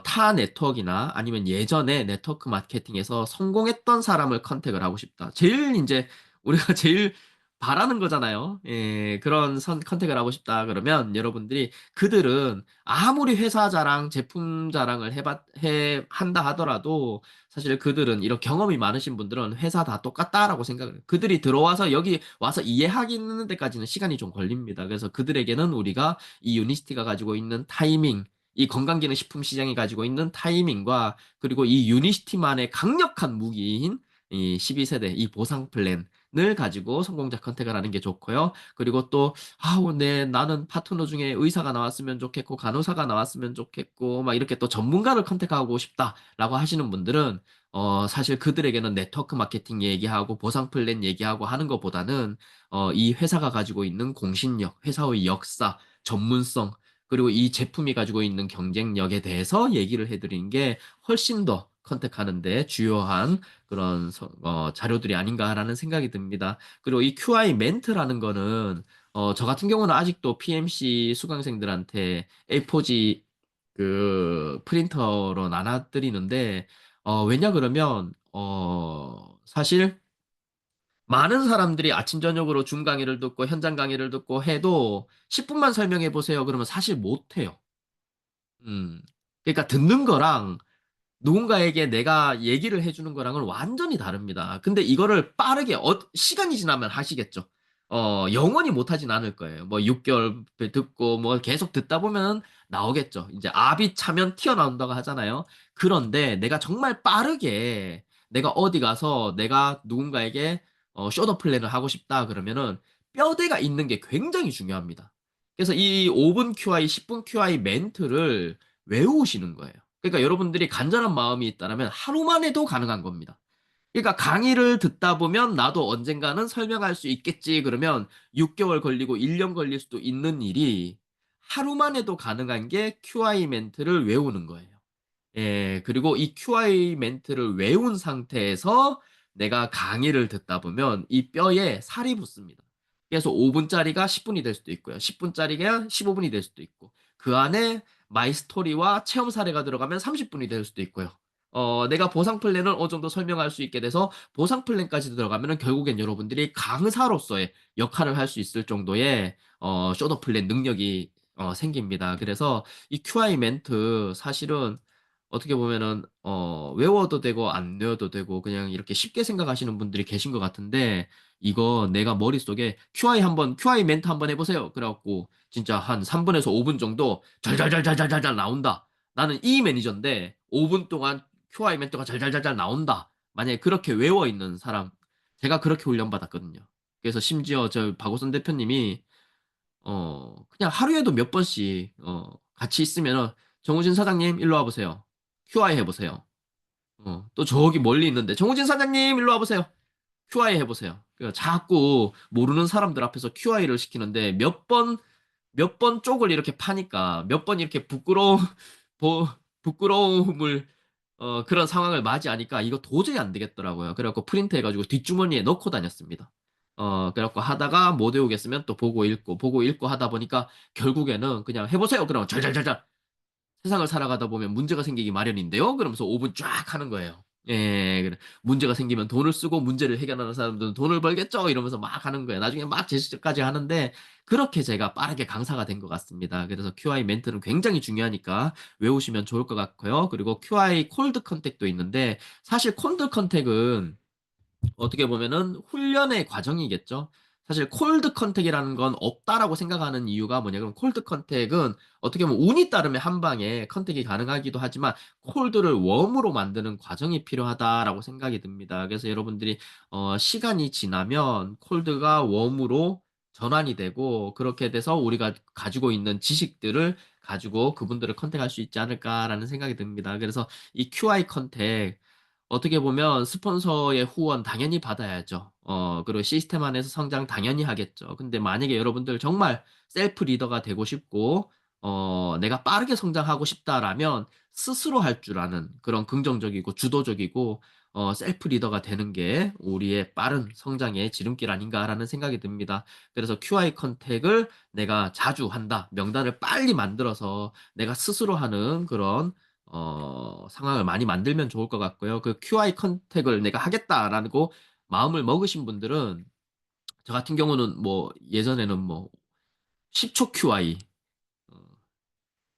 타 네트워크나 아니면 예전에 네트워크 마케팅에서 성공했던 사람을 컨택을 하고 싶다. 제일 인제 우리가 제일 바라는 거잖아요. 예. 그런 컨택을 하고 싶다 그러면 여러분들이 그들은 아무리 회사 자랑, 제품 자랑을 한다 하더라도 사실 그들은 이런 경험이 많으신 분들은 '회사 다 똑같다.'라고 생각을 해요. 그들이 들어와서 여기 와서 이해하는 데까지는 시간이 좀 걸립니다. 그래서 그들에게는 우리가 이 유니스티가 가지고 있는 타이밍, 이 건강기능식품 시장이 가지고 있는 타이밍과 그리고 이 유니시티만의 강력한 무기인 이 12세대 이 보상 플랜을 가지고 성공자 컨택을 하는 게 좋고요. 그리고 또 네, 나는 파트너 중에 의사가 나왔으면 좋겠고 간호사가 나왔으면 좋겠고 막 이렇게 또 전문가를 컨택하고 싶다라고 하시는 분들은 사실 그들에게는 네트워크 마케팅 얘기하고 보상 플랜 얘기하고 하는 것보다는 이 회사가 가지고 있는 공신력, 회사의 역사, 전문성 그리고 이 제품이 가지고 있는 경쟁력에 대해서 얘기를 해 드리는 게 훨씬 더 컨택하는 데 주요한 그런 자료들이 아닌가라는 생각이 듭니다. 그리고 이 QI 멘트라는 거는 저 같은 경우는 아직도 PMC 수강생들한테 A4지 그 프린터로 나눠 드리는데 왜냐 그러면 사실 많은 사람들이 아침 저녁으로 줌 강의를 듣고 현장 강의를 듣고 해도 "10 분만 설명해 보세요." 그러면 사실 못 해요. 음. 그러니까 듣는 거랑 누군가에게 내가 얘기를 해 주는 거랑은 완전히 다릅니다. 근데 이거를 빠르게 시간이 지나면 하시겠죠. 영원히 못 하진 않을 거예요. 뭐 6 개월 듣고 뭐 계속 듣다 보면은 나오겠죠. 인제 "압이 차면 튀어나온다."고 하잖아요. 그런데 내가 정말 빠르게 내가 어디 가서 내가 누군가에게 숏더 플랜을 하고 싶다 그러면은 뼈대가 있는 게 굉장히 중요합니다. 그래서 이 5분 QI, 10분 QI 멘트를 외우시는 거예요. 그러니까 여러분들이 간절한 마음이 있다라면 하루만 해도 가능한 겁니다. 그러니까 강의를 듣다 보면 '나도 언젠가는 설명할 수 있겠지.' 그러면 6 개월 걸리고 1년 걸릴 수도 있는 일이 하루만 해도 가능한 게 QI 멘트를 외우는 거예요. 예. 그리고 이 QI 멘트를 외운 상태에서 내가 강의를 듣다 보면 이 뼈에 살이 붙습니다. 그래서 5 분짜리가 10 분이 될 수도 있고요. 10 분짜리가 15 분이 될 수도 있고 그 안에 마이 스토리와 체험 사례가 들어가면 30 분이 될 수도 있고요. 내가 보상 플랜을 어느 정도 설명할 수 있게 돼서 보상 플랜까지 들어가면은 결국엔 여러분들이 강사로서의 역할을 할 수 있을 정도의 쇼더 플랜 능력이 생깁니다. 그래서 이 QI 멘트 사실은 어떻게 보면은 외워도 되고 안 외워도 되고 그냥 이렇게 쉽게 생각하시는 분들이 계신 것 같은데 이거 내가 머릿속에 QI 멘트 한번 해 보세요." 그래 갖고 진짜 한 3 분에서 5분 정도 잘잘잘잘잘잘잘 나온다. 나는 이 매니저인데 5분 동안 QI 멘트가 잘잘잘잘 나온다. 만약에 그렇게 외워 있는 사람 제가 그렇게 훈련 받았거든요. 그래서 심지어 저 박오선 대표님이 그냥 하루에도 몇 번씩 같이 있으면은 "정우진 사장님 일로 와 보세요. QI 해 보세요." 또 저기 멀리 있는데 "정우진 사장님 일로 와 보세요. QI 해 보세요." 자꾸 모르는 사람들 앞에서 QI를 시키는데 몇 번 쪽을 이렇게 파니까 몇 번 이렇게 보 부끄러움을 그런 상황을 맞이하니까 이거 도저히 안 되겠더라고요. 그래 갖고 프린트해 가지고 뒷주머니에 넣고 다녔습니다. 그래 갖고 하다가 못 외우겠으면 또 보고 읽고 하다 보니까 결국에는 그냥 "해 보세요." 그러면 잘잘잘잘 세상을 살아가다 보면 문제가 생기기 마련인데요. 그러면서 5분 쫙 하는 거예요. 예. 그래 문제가 생기면 돈을 쓰고 문제를 해결하는 사람들은 돈을 벌겠죠. 이러면서 막 하는 거예요. 나중에 막 제스처까지 하는데 그렇게 제가 빠르게 강사가 된 것 같습니다. 그래서 QI 멘트는 굉장히 중요하니까 외우시면 좋을 것 같고요. 그리고 QI 콜드 컨택도 있는데 사실 콜드 컨택은 어떻게 보면은 훈련의 과정이겠죠. 사실 콜드 컨택이라는 건 없다라고 생각하는 이유가 뭐냐면 콜드 컨택은 어떻게 보면 운이 따르면 한 방에 컨택이 가능하기도 하지만 콜드를 웜으로 만드는 과정이 필요하다라고 생각이 듭니다. 그래서 여러분들이 시간이 지나면 콜드가 웜으로 전환이 되고 그렇게 돼서 우리가 가지고 있는 지식들을 가지고 그분들을 컨택할 수 있지 않을까라는 생각이 듭니다. 그래서 이 QI 컨택 어떻게 보면 스폰서의 후원 당연히 받아야죠. 그리고 시스템 안에서 성장 당연히 하겠죠. 근데 만약에 여러분들 정말 셀프 리더가 되고 싶고 '내가 빠르게 성장하고 싶다.'라면 스스로 할 줄 아는 그런 긍정적이고 주도적이고 셀프 리더가 되는 게 우리의 빠른 성장의 지름길 아닌가라는 생각이 듭니다. 그래서 'QI 컨택을 내가 자주 한다.' 명단을 빨리 만들어서 내가 스스로 하는 그런 상황을 많이 만들면 좋을 것 같고요. 그 'QI 컨택을 내가 하겠다.'라고 마음을 먹으신 분들은 저 같은 경우는 뭐 예전에는 뭐 10초 QI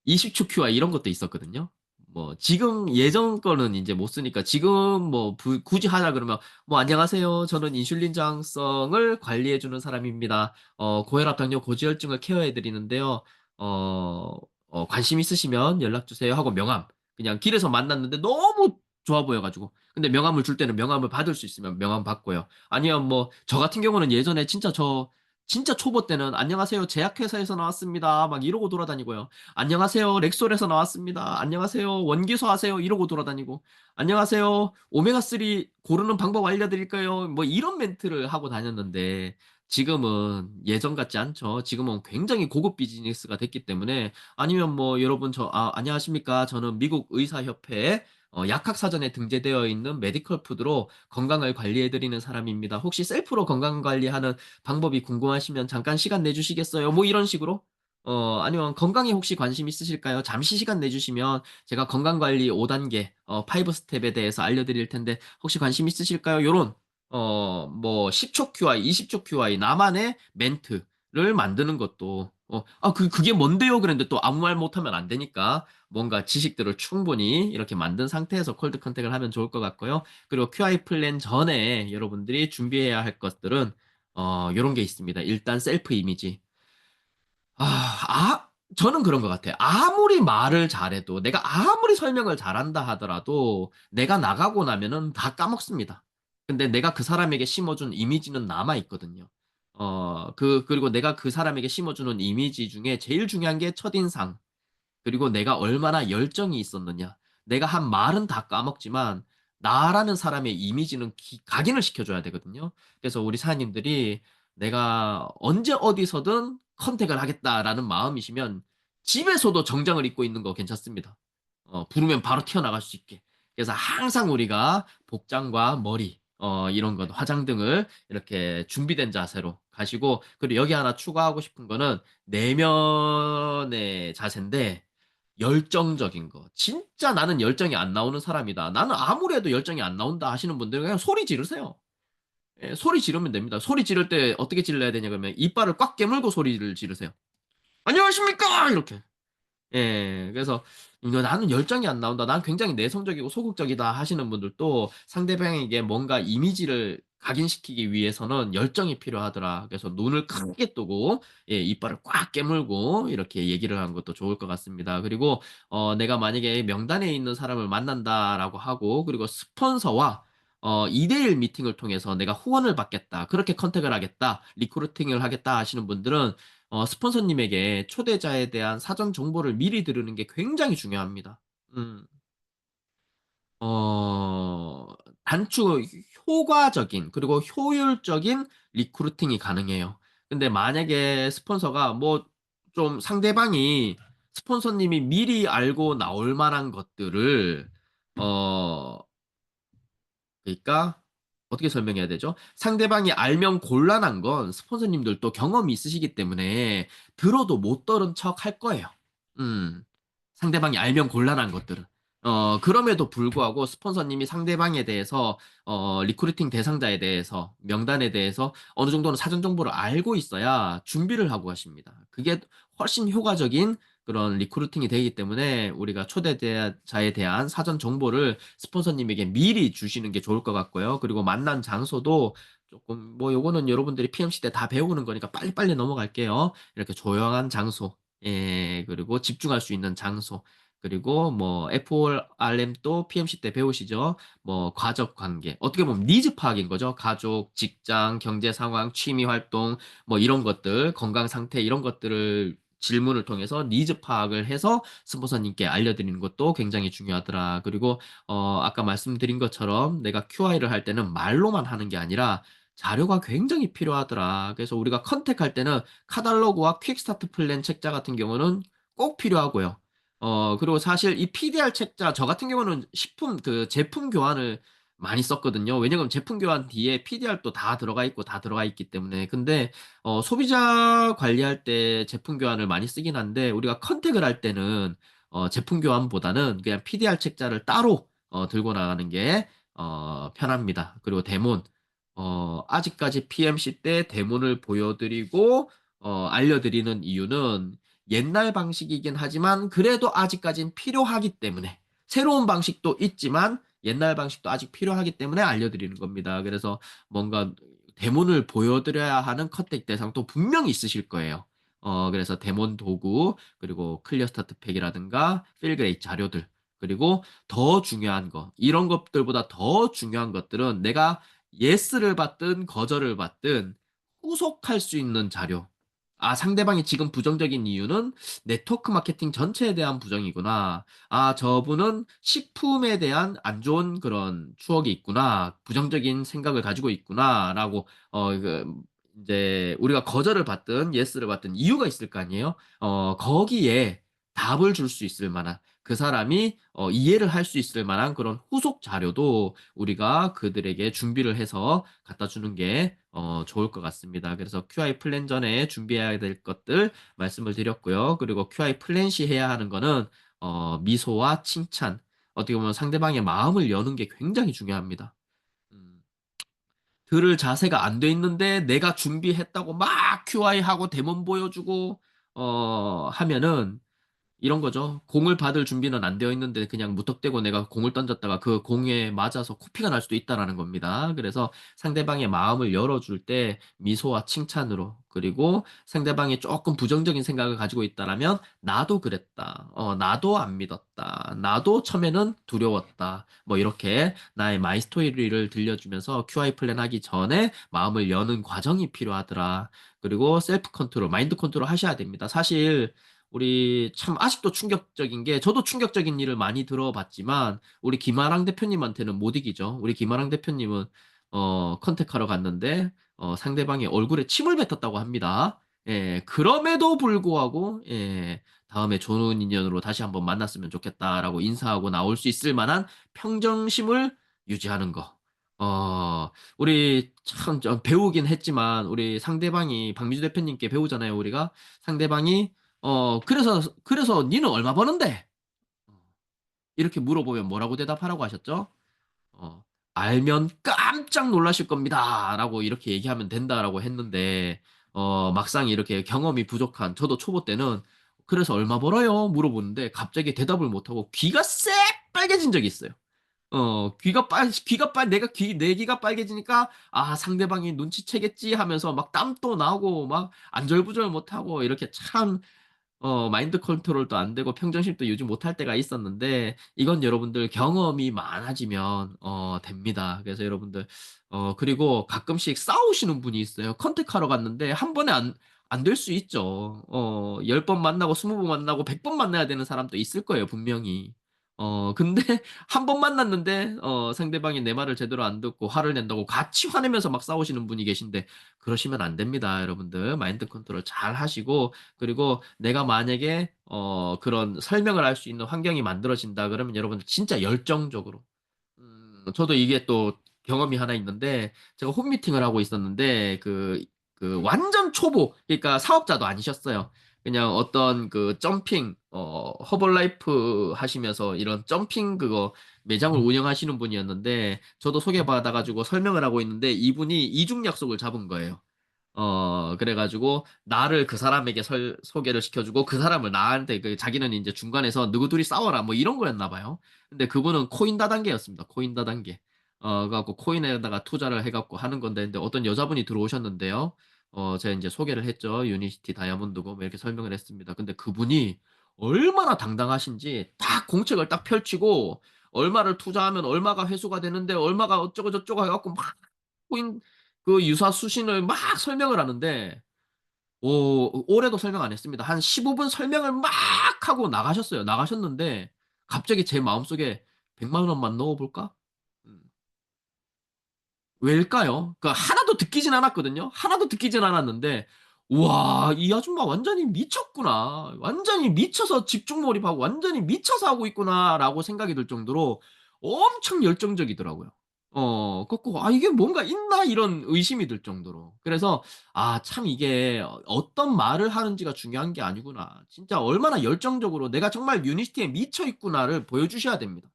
20초 QI 이런 것도 있었거든요. 뭐 지금 예전 거는 인제 못 쓰니까 지금 뭐 굳이 하라 그러면 뭐 "안녕하세요. 저는 인슐린 저항성을 관리해 주는 사람입니다. 고혈압, 당뇨, 고지혈증을 케어해 드리는데요. 어 관심 있으시면 연락 주세요." 하고 명함. 그냥 길에서 만났는데 너무 좋아 보여 가지고 근데 명함을 줄 때는 명함을 받을 수 있으면 명함 받고요. 아니면 뭐 저 같은 경우는 예전에 진짜 초보 때는 "안녕하세요. 제약회사에서 나왔습니다." 막 이러고 돌아다니고요. "안녕하세요. 렉솔에서 나왔습니다. 안녕하세요. 원기소 하세요." 이러고 돌아다니고 "안녕하세요. 오메가3 고르는 방법 알려드릴까요?" 뭐 이런 멘트를 하고 다녔는데 지금은 예전 같지 않죠. 지금은 굉장히 고급 비즈니스가 됐기 때문에 아니면 뭐 여러분 안녕하십니까. 저는 미국 의사협회에 약학사전에 등재되어 있는 메디컬 푸드로 건강을 관리해 드리는 사람입니다. 혹시 셀프로 건강 관리하는 방법이 궁금하시면 잠깐 시간 내 주시겠어요? 뭐 이런 식으로 아니면 "건강에 혹시 관심 있으실까요? 잠시 시간 내 주시면 제가 건강 관리 5 단계 5 스텝에 대해서 알려 드릴 텐데 혹시 관심 있으실까요?" 요런 뭐 10초 QI, 20초 QI 나만의 멘트 만드는 것도 그게 뭔데요? 그랬는데 또 아무 말 못하면 안 되니까 뭔가 지식들을 충분히 이렇게 만든 상태에서 콜드 컨택을 하면 좋을 것 같고요. 그리고 QI 플랜 전에 여러분들이 준비해야 할 것들은 요런 게 있습니다. 일단 셀프 이미지. 저는 그런 것 같아요. 아무리 말을 잘해도 내가 아무리 설명을 잘한다 하더라도 내가 나가고 나면은 다 까먹습니다. 근데 내가 그 사람에게 심어준 이미지는 남아 있거든요. 그리고 내가 그 사람에게 심어주는 이미지 중에 제일 중요한 게 첫인상. 그리고 내가 얼마나 열정이 있었느냐. 내가 한 말은 다 까먹지만 나라는 사람의 이미지는 각인을 시켜줘야 되거든요. 그래서 우리 사장님들이 내가 언제 어디서든 컨택을 하겠다라는 마음이시면 집에서도 정장을 입고 있는 거 괜찮습니다. 부르면 바로 튀어나갈 수 있게. 그래서 항상 우리가 복장과 머리, 이런 것, 화장 등을 이렇게 준비된 자세로 가시고, 그리고 여기 하나 추가하고 싶은 거는 내면의 자세인데, 열정적인 거. 진짜 나는 열정이 안 나오는 사람이다. 나는 아무리 해도 열정이 안 나온다 하시는 분들은 그냥 소리 지르세요. 예, 소리 지르면 됩니다. 소리 지를 때 어떻게 질러야 되냐 그러면 이빨을 꽉 깨물고 소리를 지르세요. 안녕하십니까! 이렇게. 예. 그래서 나는 열정이 안 나온다. 난 굉장히 내성적이고 소극적이다." 하시는 분들도 상대방에게 뭔가 이미지를 각인시키기 위해서는 열정이 필요하더라. 그래서 눈을 크게 뜨고 이빨을 꽉 깨물고 이렇게 얘기를 하는 것도 좋을 것 같습니다. 그리고 내가 만약에 명단에 있는 사람을 만난다라고 하고 그리고 스폰서와 2대1 미팅을 통해서 '내가 후원을 받겠다. 그렇게 컨택을 하겠다. 리크루팅을 하겠다.' 하시는 분들은 스폰서님에게 초대자에 대한 사전 정보를 미리 들으는 게 굉장히 중요합니다. 음. 어 단축 효과적인 그리고 효율적인 리크루팅이 가능해요. 근데 만약에 스폰서가 뭐 좀 상대방이 스폰서님이 미리 알고 나올 만한 것들을 어 그러니까 어떻게 설명해야 되죠? 상대방이 알면 곤란한 건 스폰서님들도 경험이 있으시기 때문에 들어도 못 들은 척 할 거예요. 음. 상대방이 알면 곤란한 것들은. 그럼에도 불구하고 스폰서님이 상대방에 대해서 리크루팅 대상자에 대해서 명단에 대해서 어느 정도는 사전 정보를 알고 있어야 준비를 하고 가십니다. 그게 훨씬 효과적인 그런 리크루팅이 되기 때문에 우리가 초대자에 대한 사전 정보를 스폰서님에게 미리 주시는 게 좋을 것 같고요. 그리고 만난 장소도 조금 뭐 요거는 여러분들이 PMC 때 다 배우는 거니까 빨리빨리 넘어갈게요. 이렇게 조용한 장소, 그리고 집중할 수 있는 장소, 그리고 뭐 FORM도 PMC 때 배우시죠. 뭐 가족 관계, 어떻게 보면 니즈 파악인 거죠. 가족, 직장, 경제 상황, 취미 활동 뭐 이런 것들, 건강 상태 이런 것들을 질문을 통해서 니즈 파악을 해서 스폰서님께 알려드리는 것도 굉장히 중요하더라. 그리고 아까 말씀드린 것처럼 내가 QI를 할 때는 말로만 하는 게 아니라 자료가 굉장히 필요하더라. 그래서 우리가 컨택할 때는 카탈로그와 퀵스타트 플랜 책자 같은 경우는 꼭 필요하고요. 그리고 사실 이 PDR 책자 저 같은 경우는 식품 제품 교환을 많이 썼거든요. 왜냐면 제품 교환 뒤에 PDR도 다 들어가 있고 다 들어가 있기 때문에. 근데 소비자 관리할 때 제품 교환을 많이 쓰긴 한데 우리가 컨택을 할 때는 제품 교환보다는 그냥 PDR 책자를 따로 들고 나가는 게 편합니다. 그리고 대문. 아직까지 PMC 때 대문을 보여드리고 알려드리는 이유는 옛날 방식이긴 하지만 그래도 아직까진 필요하기 때문에 새로운 방식도 있지만 옛날 방식도 아직 필요하기 때문에 알려드리는 겁니다. 그래서 뭔가 데모를 보여드려야 하는 컨택 대상도 분명히 있으실 거예요. 그래서 데몬 도구, 그리고 클리어 스타트 팩이라든가 필그레이 자료들, 그리고 더 중요한 거, 이런 것들보다 더 중요한 것들은 내가 예스를 받든 거절을 받든 후속할 수 있는 자료. 상대방이 지금 부정적인 이유는 네트워크 마케팅 전체에 대한 부정이구나. 저분은 식품에 대한 안 좋은 그런 추억이 있구나. 부정적인 생각을 가지고 있구나라고 이제 우리가 거절을 받든 예스를 받든 이유가 있을 거 아니에요. 거기에 답을 줄 수 있을 만한 그 사람이 이해를 할 수 있을 만한 그런 후속 자료도 우리가 그들에게 준비를 해서 갖다 주는 게 좋을 것 같습니다. 그래서 QI 플랜 전에 준비해야 될 것들 말씀을 드렸고요. 그리고 QI 플랜 시 해야 하는 거는 미소와 칭찬, 어떻게 보면 상대방의 마음을 여는 게 굉장히 중요합니다. 음. 들을 자세가 안 돼 있는데 내가 준비했다고 막 QI하고 데몬 보여주고 하면은 이런 거죠. 공을 받을 준비는 안 되어 있는데 그냥 무턱대고 내가 공을 던졌다가 그 공에 맞아서 코피가 날 수도 있다라는 겁니다. 그래서 상대방의 마음을 열어줄 때 미소와 칭찬으로, 그리고 상대방이 조금 부정적인 생각을 가지고 있다라면 나도 그랬다. 나도 안 믿었다. 나도 처음에는 두려웠다. 뭐 이렇게 나의 마이 스토리를 들려주면서 QI 플랜 하기 전에 마음을 여는 과정이 필요하더라. 그리고 셀프 컨트롤, 마인드 컨트롤 하셔야 됩니다. 사실 우리 참 아직도 충격적인 게, 저도 충격적인 일을 많이 들어봤지만 우리 김아랑 대표님한테는 못 이기죠. 우리 김아랑 대표님은 컨택하러 갔는데 상대방의 얼굴에 침을 뱉었다고 합니다. 예, 그럼에도 불구하고 다음에 좋은 인연으로 다시 한번 만났으면 좋겠다라고 인사하고 나올 수 있을 만한 평정심을 유지하는 거. 우리 참 배우긴 했지만 우리 상대방이 박미주 대표님께 배우잖아요, 우리가. 상대방이 그래서 니는 얼마 버는데? 이렇게 물어보면 뭐라고 대답하라고 하셨죠? 어, 알면 깜짝 놀라실 겁니다. 라고 이렇게 얘기하면 된다라고 했는데, 막상 이렇게 경험이 부족한 저도 초보 때는 그래서 얼마 벌어요? 물어보는데 갑자기 대답을 못하고 귀가 새빨개진 적이 있어요. 내 귀가 빨개지니까, 아, 상대방이 눈치채겠지 하면서 막 땀도 나고, 막 안절부절 못하고, 이렇게 참, 마인드 컨트롤도 안 되고 평정심도 유지 못할 때가 있었는데, 이건 여러분들 경험이 많아지면, 됩니다. 그래서 여러분들, 그리고 가끔씩 싸우시는 분이 있어요. 컨택하러 갔는데, 한 번에 안 될 수 있죠. 10번 만나고, 20번 만나고, 100번 만나야 되는 사람도 있을 거예요, 분명히. 근데 한 번 만났는데, 상대방이 내 말을 제대로 안 듣고 화를 낸다고 같이 화내면서 막 싸우시는 분이 계신데, 그러시면 안 됩니다, 여러분들. 마인드 컨트롤 잘 하시고, 그리고 내가 만약에 그런 설명을 할 수 있는 환경이 만들어진다 그러면 여러분들 진짜 열정적으로, 저도 이게 또 경험이 하나 있는데, 제가 홈미팅을 하고 있었는데 그 완전 초보, 그러니까 사업자도 아니셨어요. 그냥 어떤 그 점핑 허벌라이프 하시면서 이런 점핑 그거 매장을 운영하시는 분이었는데, 저도 소개받아가지고 설명을 하고 있는데 이분이 이중 약속을 잡은 거예요. 그래가지고, 나를 그 사람에게 소개를 시켜주고, 그 사람을 나한테, 자기는 이제 중간에서 누구 둘이 싸워라, 뭐 이런 거였나 봐요. 근데 그분은 코인 다단계였습니다. 코인 다단계. 그래갖고 코인에다가 투자를 해갖고 하는 건데, 근데 어떤 여자분이 들어오셨는데요. 제가 이제 소개를 했죠. 유니시티 다이아몬드고, 뭐 이렇게 설명을 했습니다. 근데 그분이 얼마나 당당하신지 딱 공책을 딱 펼치고, 얼마를 투자하면 얼마가 회수가 되는데, 얼마가 어쩌고 저쩌고 해갖고 막 코인 그 유사 수신을 막 설명을 하는데, 올해도 설명 안 했습니다. 한 15분 설명을 막 하고 나가셨어요. 나가셨는데 갑자기 제 마음속에 100만 원만 넣어볼까? 음, 왜일까요? 그 하나도 듣기진 않았거든요. 하나도 듣기진 않았는데, 우와, 이 아줌마 완전히 미쳤구나. 완전히 미쳐서 집중 몰입하고 완전히 미쳐서 하고 있구나라고 생각이 들 정도로 엄청 열정적이더라고요. 이게 뭔가 있나 이런 의심이 들 정도로. 그래서 참 이게 어떤 말을 하는지가 중요한 게 아니구나. 진짜 얼마나 열정적으로 내가 정말 유니스티에 미쳐 있구나를 보여주셔야 됩니다.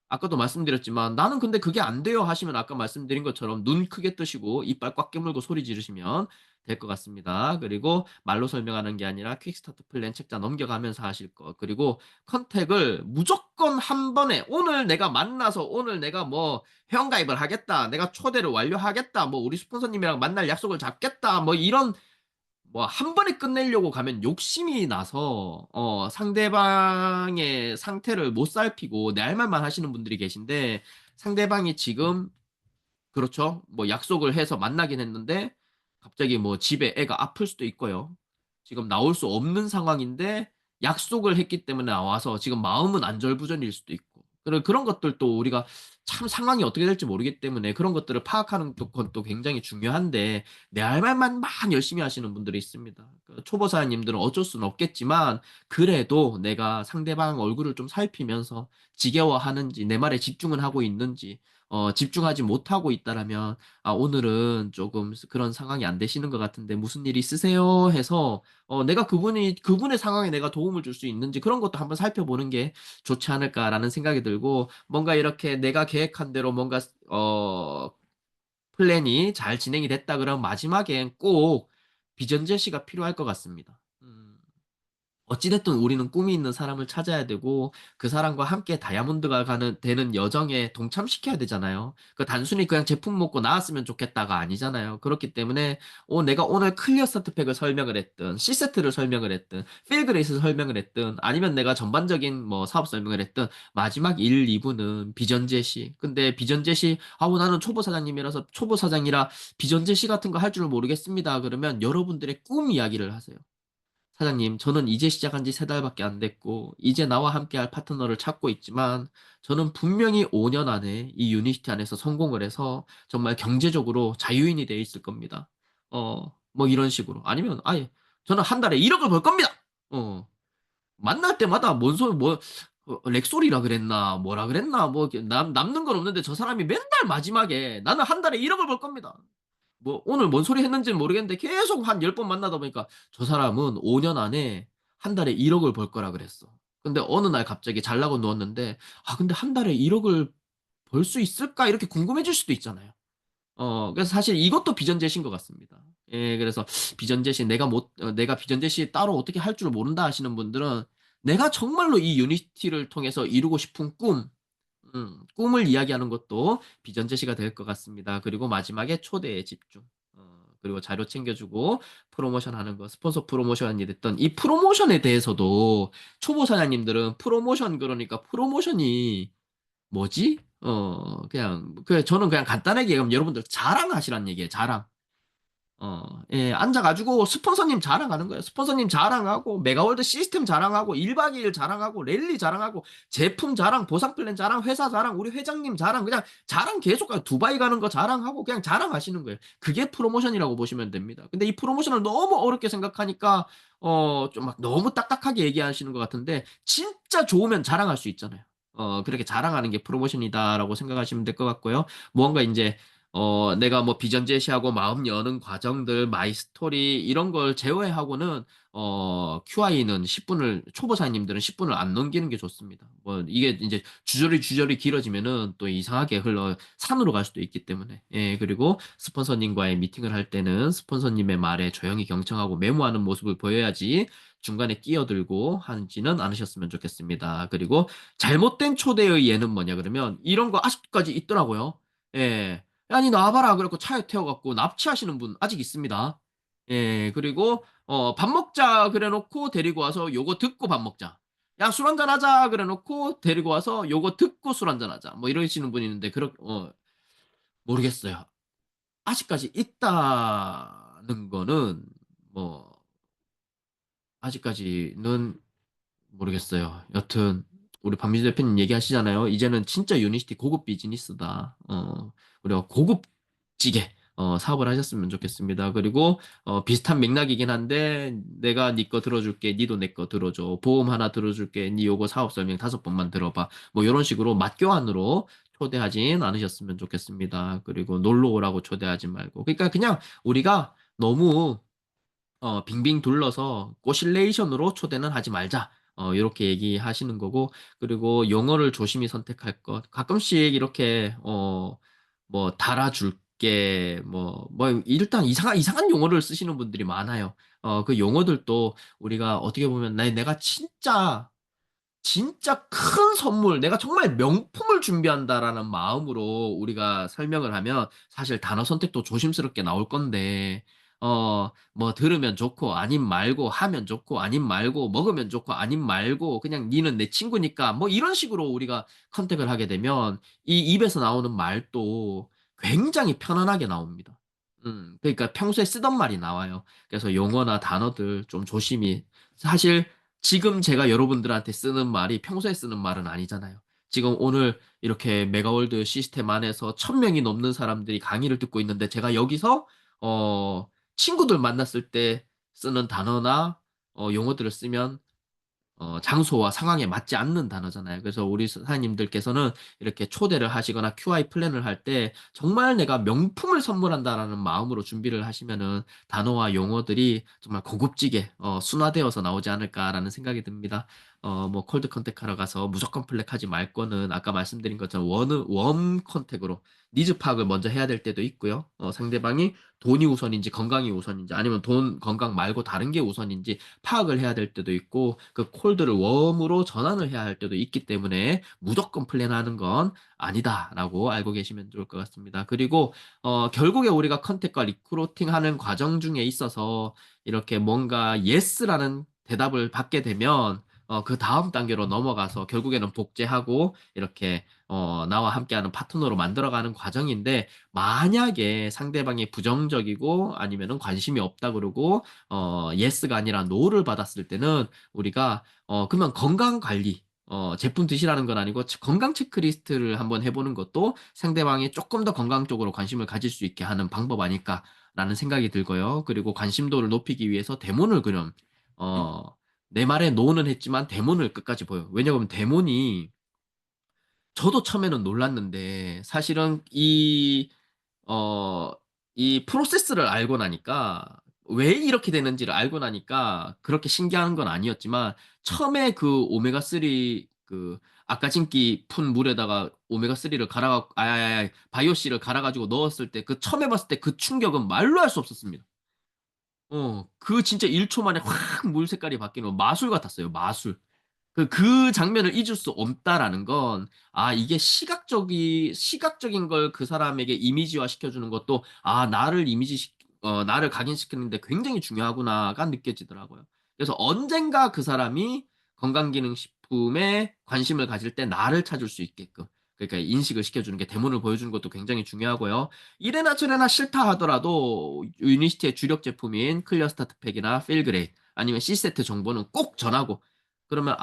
아까도 말씀드렸지만 "나는 근데 그게 안 돼요." 하시면 아까 말씀드린 것처럼 눈 크게 뜨시고 이빨 꽉 깨물고 소리 지르시면 될 것 같습니다. 그리고 말로 설명하는 게 아니라 퀵 스타트 플랜 책자 넘겨가면서 하실 것. 그리고 컨택을 무조건 한 번에, 오늘 내가 만나서 오늘 내가 뭐 회원가입을 하겠다. 내가 초대를 완료하겠다. 뭐 우리 스폰서님이랑 만날 약속을 잡겠다. 뭐 이런, 뭐 한 번에 끝내려고 가면 욕심이 나서 상대방의 상태를 못 살피고 내 할 말만 하시는 분들이 계신데, 상대방이 지금, 그렇죠, 뭐 약속을 해서 만나긴 했는데 갑자기 뭐 집에 애가 아플 수도 있고요. 지금 나올 수 없는 상황인데 약속을 했기 때문에 나와서 지금 마음은 안절부절일 수도 있고, 그런 것들도 우리가 참 상황이 어떻게 될지 모르기 때문에 그런 것들을 파악하는 것도 굉장히 중요한데, 내 할 말만 막 열심히 하시는 분들이 있습니다. 초보사님들은 어쩔 수는 없겠지만, 그래도 내가 상대방 얼굴을 좀 살피면서 지겨워하는지, 내 말에 집중은 하고 있는지, 집중하지 못하고 있다라면, 오늘은 조금 그런 상황이 안 되시는 것 같은데 무슨 일 있으세요? 해서 내가 그분의 상황에 내가 도움을 줄 수 있는지 그런 것도 한번 살펴보는 게 좋지 않을까라는 생각이 들고, 뭔가 이렇게 내가 계획한 대로 뭔가 플랜이 잘 진행이 됐다 그러면 마지막엔 꼭 비전 제시가 필요할 것 같습니다. 어찌 됐든 우리는 꿈이 있는 사람을 찾아야 되고 그 사람과 함께 다이아몬드가 되는 여정에 동참시켜야 되잖아요. 그 단순히 그냥 제품 먹고 나왔으면 좋겠다가 아니잖아요. 그렇기 때문에 내가 오늘 클리어 스타트 팩을 설명을 했든 C세트를 설명을 했든 필그레이스 설명을 했든 아니면 내가 전반적인 뭐 사업 설명을 했든 마지막 1, 2부는 비전 제시. 근데 비전 제시 나는 초보 사장님이라서 초보 사장이라 비전 제시 같은 거 할 줄 모르겠습니다. 그러면 여러분들의 꿈 이야기를 하세요. 사장님, 저는 이제 시작한 지 3달밖에 안 됐고, 이제 나와 함께할 파트너를 찾고 있지만, 저는 분명히 5년 안에 이 유니티 안에서 성공을 해서 정말 경제적으로 자유인이 돼 있을 겁니다. 뭐 이런 식으로. 아니면, 아예, 저는 한 달에 1억을 벌 겁니다! 어, 만날 때마다 뭔 소리, 렉소리라 그랬나, 뭐라 그랬나, 뭐, 이렇게 남는 건 없는데 저 사람이 맨날 마지막에 나는 한 달에 1억을 벌 겁니다. 뭐 오늘 뭔 소리 했는지는 모르겠는데 계속 한 10번 만나다 보니까 저 사람은 5년 안에 한 달에 1억을 벌 거라 그랬어. 근데 어느 날 갑자기 잘나고 누웠는데 근데 한 달에 1억을 벌 수 있을까? 이렇게 궁금해질 수도 있잖아요. 그래서 사실 이것도 비전 제시인 것 같습니다. 예, 그래서 비전 제시 내가 비전 제시 따로 어떻게 할 줄 모른다 하시는 분들은 내가 정말로 이 유니티를 통해서 이루고 싶은 꿈을 이야기하는 것도 비전 제시가 될 것 같습니다. 그리고 마지막에 초대에 집중. 그리고 자료 챙겨주고 프로모션 하는 거, 스폰서 프로모션이 됐던 이 프로모션에 대해서도 초보 사장님들은 프로모션 그러니까 프로모션이 뭐지? 저는 그냥 간단하게 얘기하면 여러분들 자랑하시란 얘기예요, 자랑. 예, 앉아가지고 스폰서님 자랑하는 거예요. 스폰서님 자랑하고, 메가월드 시스템 자랑하고, 1박 2일 자랑하고, 랠리 자랑하고, 제품 자랑, 보상 플랜 자랑, 회사 자랑, 우리 회장님 자랑, 그냥 자랑 계속 가요. 두바이 가는 거 자랑하고, 그냥 자랑하시는 거예요. 그게 프로모션이라고 보시면 됩니다. 근데 이 프로모션을 너무 어렵게 생각하니까, 좀 막 너무 딱딱하게 얘기하시는 것 같은데, 진짜 좋으면 자랑할 수 있잖아요. 그렇게 자랑하는 게 프로모션이다라고 생각하시면 될 것 같고요. 무언가 이제 내가 뭐 비전 제시하고 마음 여는 과정들, 마이 스토리 이런 걸 제외하고는 QI는 10분을 초보사님들은 10분을 안 넘기는 게 좋습니다. 뭐 이게 이제 주저리 길어지면은 또 이상하게 흘러 산으로 갈 수도 있기 때문에. 예, 그리고 스폰서님과의 미팅을 할 때는 스폰서님의 말에 조용히 경청하고 메모하는 모습을 보여야지 중간에 끼어들고 하지는 않으셨으면 좋겠습니다. 그리고 잘못된 초대의 예는 뭐냐 그러면 이런 거 아직까지 있더라고요. 예. 아니 나와봐라 그래갖고 차에 태워갖고 납치하시는 분 아직 있습니다. 예, 그리고 밥 먹자 그래놓고 데리고 와서 요거 듣고 밥 먹자. 야, 술 한잔 하자 그래놓고 데리고 와서 요거 듣고 술 한잔 하자. 뭐 이러시는 분이 있는데 모르겠어요. 아직까지 있다는 거는 뭐 아직까지는 모르겠어요. 여튼 우리 박민주 대표님 얘기하시잖아요. 이제는 진짜 유니시티 고급 비즈니스다. 우리가 고급지게 사업을 하셨으면 좋겠습니다. 그리고 비슷한 맥락이긴 한데 내가 네 거 들어줄게, 니도 내 거 들어줘. 보험 하나 들어줄게, 니 요거 사업 설명 5번만 들어봐. 뭐 이런 식으로 맞교환으로 초대하진 않으셨으면 좋겠습니다. 그리고 놀러 오라고 초대하지 말고. 그러니까 그냥 우리가 너무 빙빙 둘러서 꼬실레이션으로 초대는 하지 말자. 이렇게 얘기하시는 거고, 그리고 용어를 조심히 선택할 것. 가끔씩 이렇게, 뭐, 달아줄게, 일단 이상한 용어를 쓰시는 분들이 많아요. 그 용어들도 우리가 어떻게 보면, 내가 진짜 큰 선물, 내가 정말 명품을 준비한다라는 마음으로 우리가 설명을 하면 사실 단어 선택도 조심스럽게 나올 건데, 뭐 들으면 좋고, 아님 말고, 하면 좋고, 아님 말고, 먹으면 좋고, 아님 말고, 그냥 니는 내 친구니까, 뭐 이런 식으로 우리가 컨택을 하게 되면 이 입에서 나오는 말도 굉장히 편안하게 나옵니다. 그러니까 평소에 쓰던 말이 나와요. 그래서 용어나 단어들 좀 조심히, 사실 지금 제가 여러분들한테 쓰는 말이 평소에 쓰는 말은 아니잖아요. 지금 오늘 이렇게 메가월드 시스템 안에서 1000명이 넘는 사람들이 강의를 듣고 있는데 제가 여기서 친구들 만났을 때 쓰는 단어나 용어들을 쓰면 장소와 상황에 맞지 않는 단어잖아요. 그래서 우리 사장님들께서는 이렇게 초대를 하시거나 QI 플랜을 할 때 정말 내가 명품을 선물한다라는 마음으로 준비를 하시면은 단어와 용어들이 정말 고급지게 순화되어서 나오지 않을까라는 생각이 듭니다. 뭐 콜드 컨택하러 가서 무조건 블랙하지 말 거는 아까 말씀드린 것처럼 웜 컨택으로 니즈 파악을 먼저 해야 될 때도 있고요. 상대방이 돈이 우선인지 건강이 우선인지 아니면 돈, 건강 말고 다른 게 우선인지 파악을 해야 될 때도 있고 그 콜드를 웜으로 전환을 해야 할 때도 있기 때문에 무조건 플랜하는 건 아니다라고 알고 계시면 좋을 것 같습니다. 그리고 결국에 우리가 컨택과 리크루팅하는 과정 중에 있어서 이렇게 뭔가 예스라는 대답을 받게 되면 그 다음 단계로 넘어가서 결국에는 복제하고 이렇게 나와 함께하는 파트너로 만들어가는 과정인데 만약에 상대방이 부정적이고 아니면은 관심이 없다 그러고 예스가 아니라 노를 받았을 때는 우리가 그러면 건강 관리 제품 드시라는 건 아니고 건강 체크리스트를 한번 해보는 것도 상대방이 조금 더 건강 쪽으로 관심을 가질 수 있게 하는 방법 아닐까라는 생각이 들고요. 그리고 관심도를 높이기 위해서 데모를 그럼 어, 내 말에 노는 했지만 데모를 끝까지 보여요. 왜냐하면 데모니 저도 처음에는 놀랐는데 사실은 어, 이 프로세스를 알고 나니까 왜 이렇게 되는지를 알고 나니까 그렇게 신기한 건 아니었지만 처음에 그 오메가3 그 아까진기 푼 물에다가 오메가3를 갈아가 바이오씨를 갈아가지고 넣었을 때 그 처음 해봤을 때 그 충격은 말로 할 수 없었습니다. 그 진짜 1초 만에 확 물 색깔이 바뀌는 마술 같았어요. 마술. 그 장면을 잊을 수 없다라는 건, 이게 시각적인 걸 그 사람에게 이미지화 시켜주는 것도, 나를 각인시키는데 굉장히 중요하구나가 느껴지더라고요. 그래서 언젠가 그 사람이 건강기능식품에 관심을 가질 때 나를 찾을 수 있게끔, 그러니까 인식을 시켜주는 게 데모를 보여주는 것도 굉장히 중요하고요. 이래나 저래나 싫다 하더라도 유니시티의 주력 제품인 클리어 스타트 팩이나 필그레이 아니면 C세트 정보는 꼭 전하고 그러면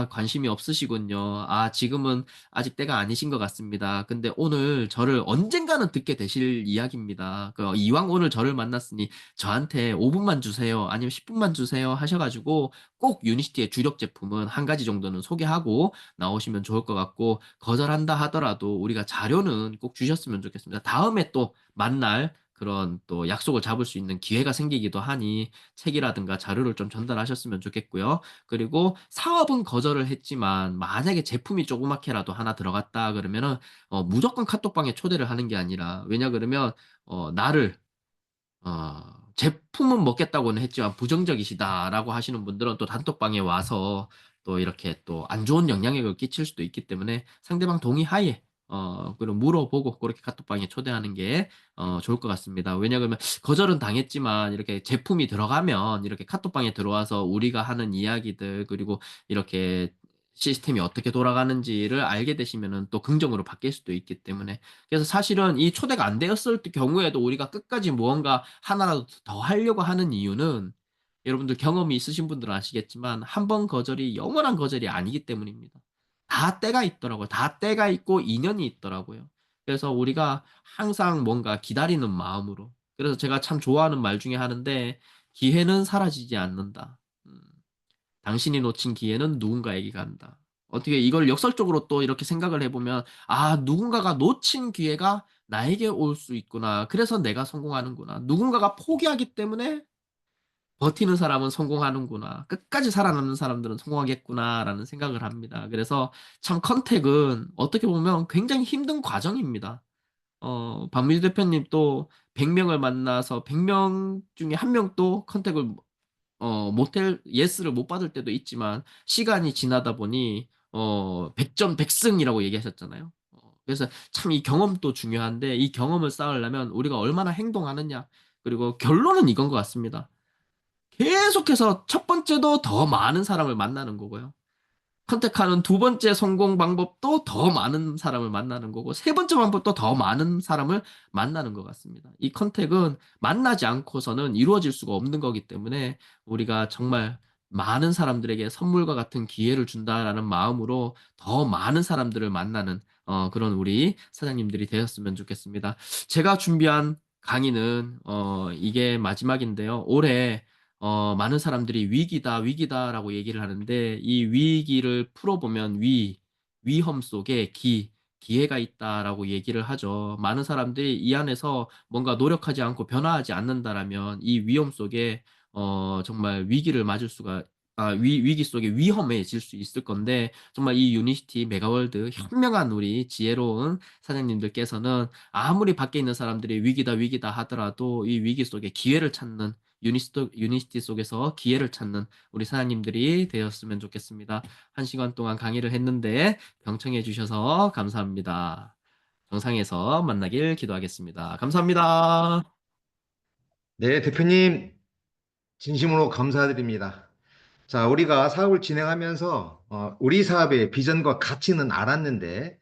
관심이 없으시군요. 지금은 아직 때가 아니신 것 같습니다. 근데 오늘 저를 언젠가는 듣게 되실 이야기입니다. 이왕 오늘 저를 만났으니 저한테 5분만 주세요. 아니면 10분만 주세요. 하셔가지고 꼭 유니시티의 주력 제품은 한 가지 정도는 소개하고 나오시면 좋을 것 같고 거절한다 하더라도 우리가 자료는 꼭 주셨으면 좋겠습니다. 다음에 또 만날 그런 또 약속을 잡을 수 있는 기회가 생기기도 하니 책이라든가 자료를 좀 전달하셨으면 좋겠고요. 그리고 사업은 거절을 했지만 만약에 제품이 조그맣게라도 하나 들어갔다 그러면은 무조건 카톡방에 초대를 하는 게 아니라 왜냐 그러면 나를 제품은 먹겠다고는 했지만 부정적이시다라고 하시는 분들은 또 단톡방에 와서 또 이렇게 또 안 좋은 영향력을 끼칠 수도 있기 때문에 상대방 동의하에 그리고 물어보고 그렇게 카톡방에 초대하는 게 좋을 것 같습니다. 왜냐하면 거절은 당했지만 이렇게 제품이 들어가면 이렇게 카톡방에 들어와서 우리가 하는 이야기들 그리고 이렇게 시스템이 어떻게 돌아가는지를 알게 되시면은 또 긍정으로 바뀔 수도 있기 때문에 그래서 사실은 이 초대가 안 되었을 경우에도 우리가 끝까지 무언가 하나라도 더 하려고 하는 이유는 여러분들 경험이 있으신 분들은 아시겠지만 한 번 거절이 영원한 거절이 아니기 때문입니다. 다 때가 있더라고요. 다 때가 있고 인연이 있더라고요. 그래서 우리가 항상 뭔가 기다리는 마음으로. 그래서 제가 참 좋아하는 말 중에 하는데 기회는 사라지지 않는다. 당신이 놓친 기회는 누군가에게 간다. 어떻게 이걸 역설적으로 또 이렇게 생각을 해보면, 누군가가 놓친 기회가 나에게 올 수 있구나. 그래서 내가 성공하는구나. 누군가가 포기하기 때문에 버티는 사람은 성공하는구나. 끝까지 살아남는 사람들은 성공하겠구나라는 생각을 합니다. 그래서 참 컨택은 어떻게 보면 굉장히 힘든 과정입니다. 박민주 대표님 또 100명을 만나서 100명 중에 한 명도 컨택을 모텔 예스를 못 받을 때도 있지만 시간이 지나다 보니 100점 100승이라고 얘기하셨잖아요. 그래서 참 이 경험도 중요한데 이 경험을 쌓으려면 우리가 얼마나 행동하느냐. 그리고 결론은 이건 것 같습니다. 계속해서 첫 번째도 더 많은 사람을 만나는 거고요. 컨택하는 두 번째 성공 방법도 더 많은 사람을 만나는 거고, 세 번째 방법도 더 많은 사람을 만나는 것 같습니다. 이 컨택은 만나지 않고서는 이루어질 수가 없는 거기 때문에 우리가 정말 많은 사람들에게 선물과 같은 기회를 준다라는 마음으로 더 많은 사람들을 만나는 그런 우리 사장님들이 되었으면 좋겠습니다. 제가 준비한 강의는 이게 마지막인데요. 올해 많은 사람들이 위기다, 위기다라고 얘기를 하는데 이 위기를 풀어보면 위험 속에 기회가 있다라고 얘기를 하죠. 많은 사람들이 이 안에서 뭔가 노력하지 않고 변화하지 않는다라면 이 위험 속에 정말 위기를 맞을 수가 위기 속에 위험해질 수 있을 건데, 정말 이 유니시티 메가월드 현명한 우리 지혜로운 사장님들께서는 아무리 밖에 있는 사람들이 위기다 위기다 하더라도 이 위기 속에 기회를 찾는, 유니시티 속에서 기회를 찾는 우리 사장님들이 되었으면 좋겠습니다. 1시간 동안 강의를 했는데 경청해 주셔서 감사합니다. 정상에서 만나길 기도하겠습니다. 감사합니다. 네, 대표님, 진심으로 감사드립니다. 자, 우리가 사업을 진행하면서 우리 사업의 비전과 가치는 알았는데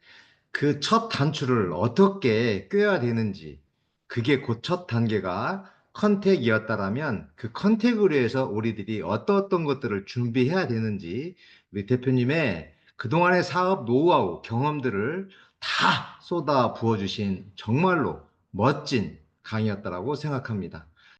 그 첫 단추를 어떻게 꿰야 되는지, 그게 곧 첫 단계가 컨택이었다라면 그 컨택으로 해서 우리들이 어떤 것들을 준비해야 되는지 우리 대표님의 그동안의 사업 노하우, 경험들을 다 쏟아 부어주신 정말로 멋진 강의였다라고 생각합니다.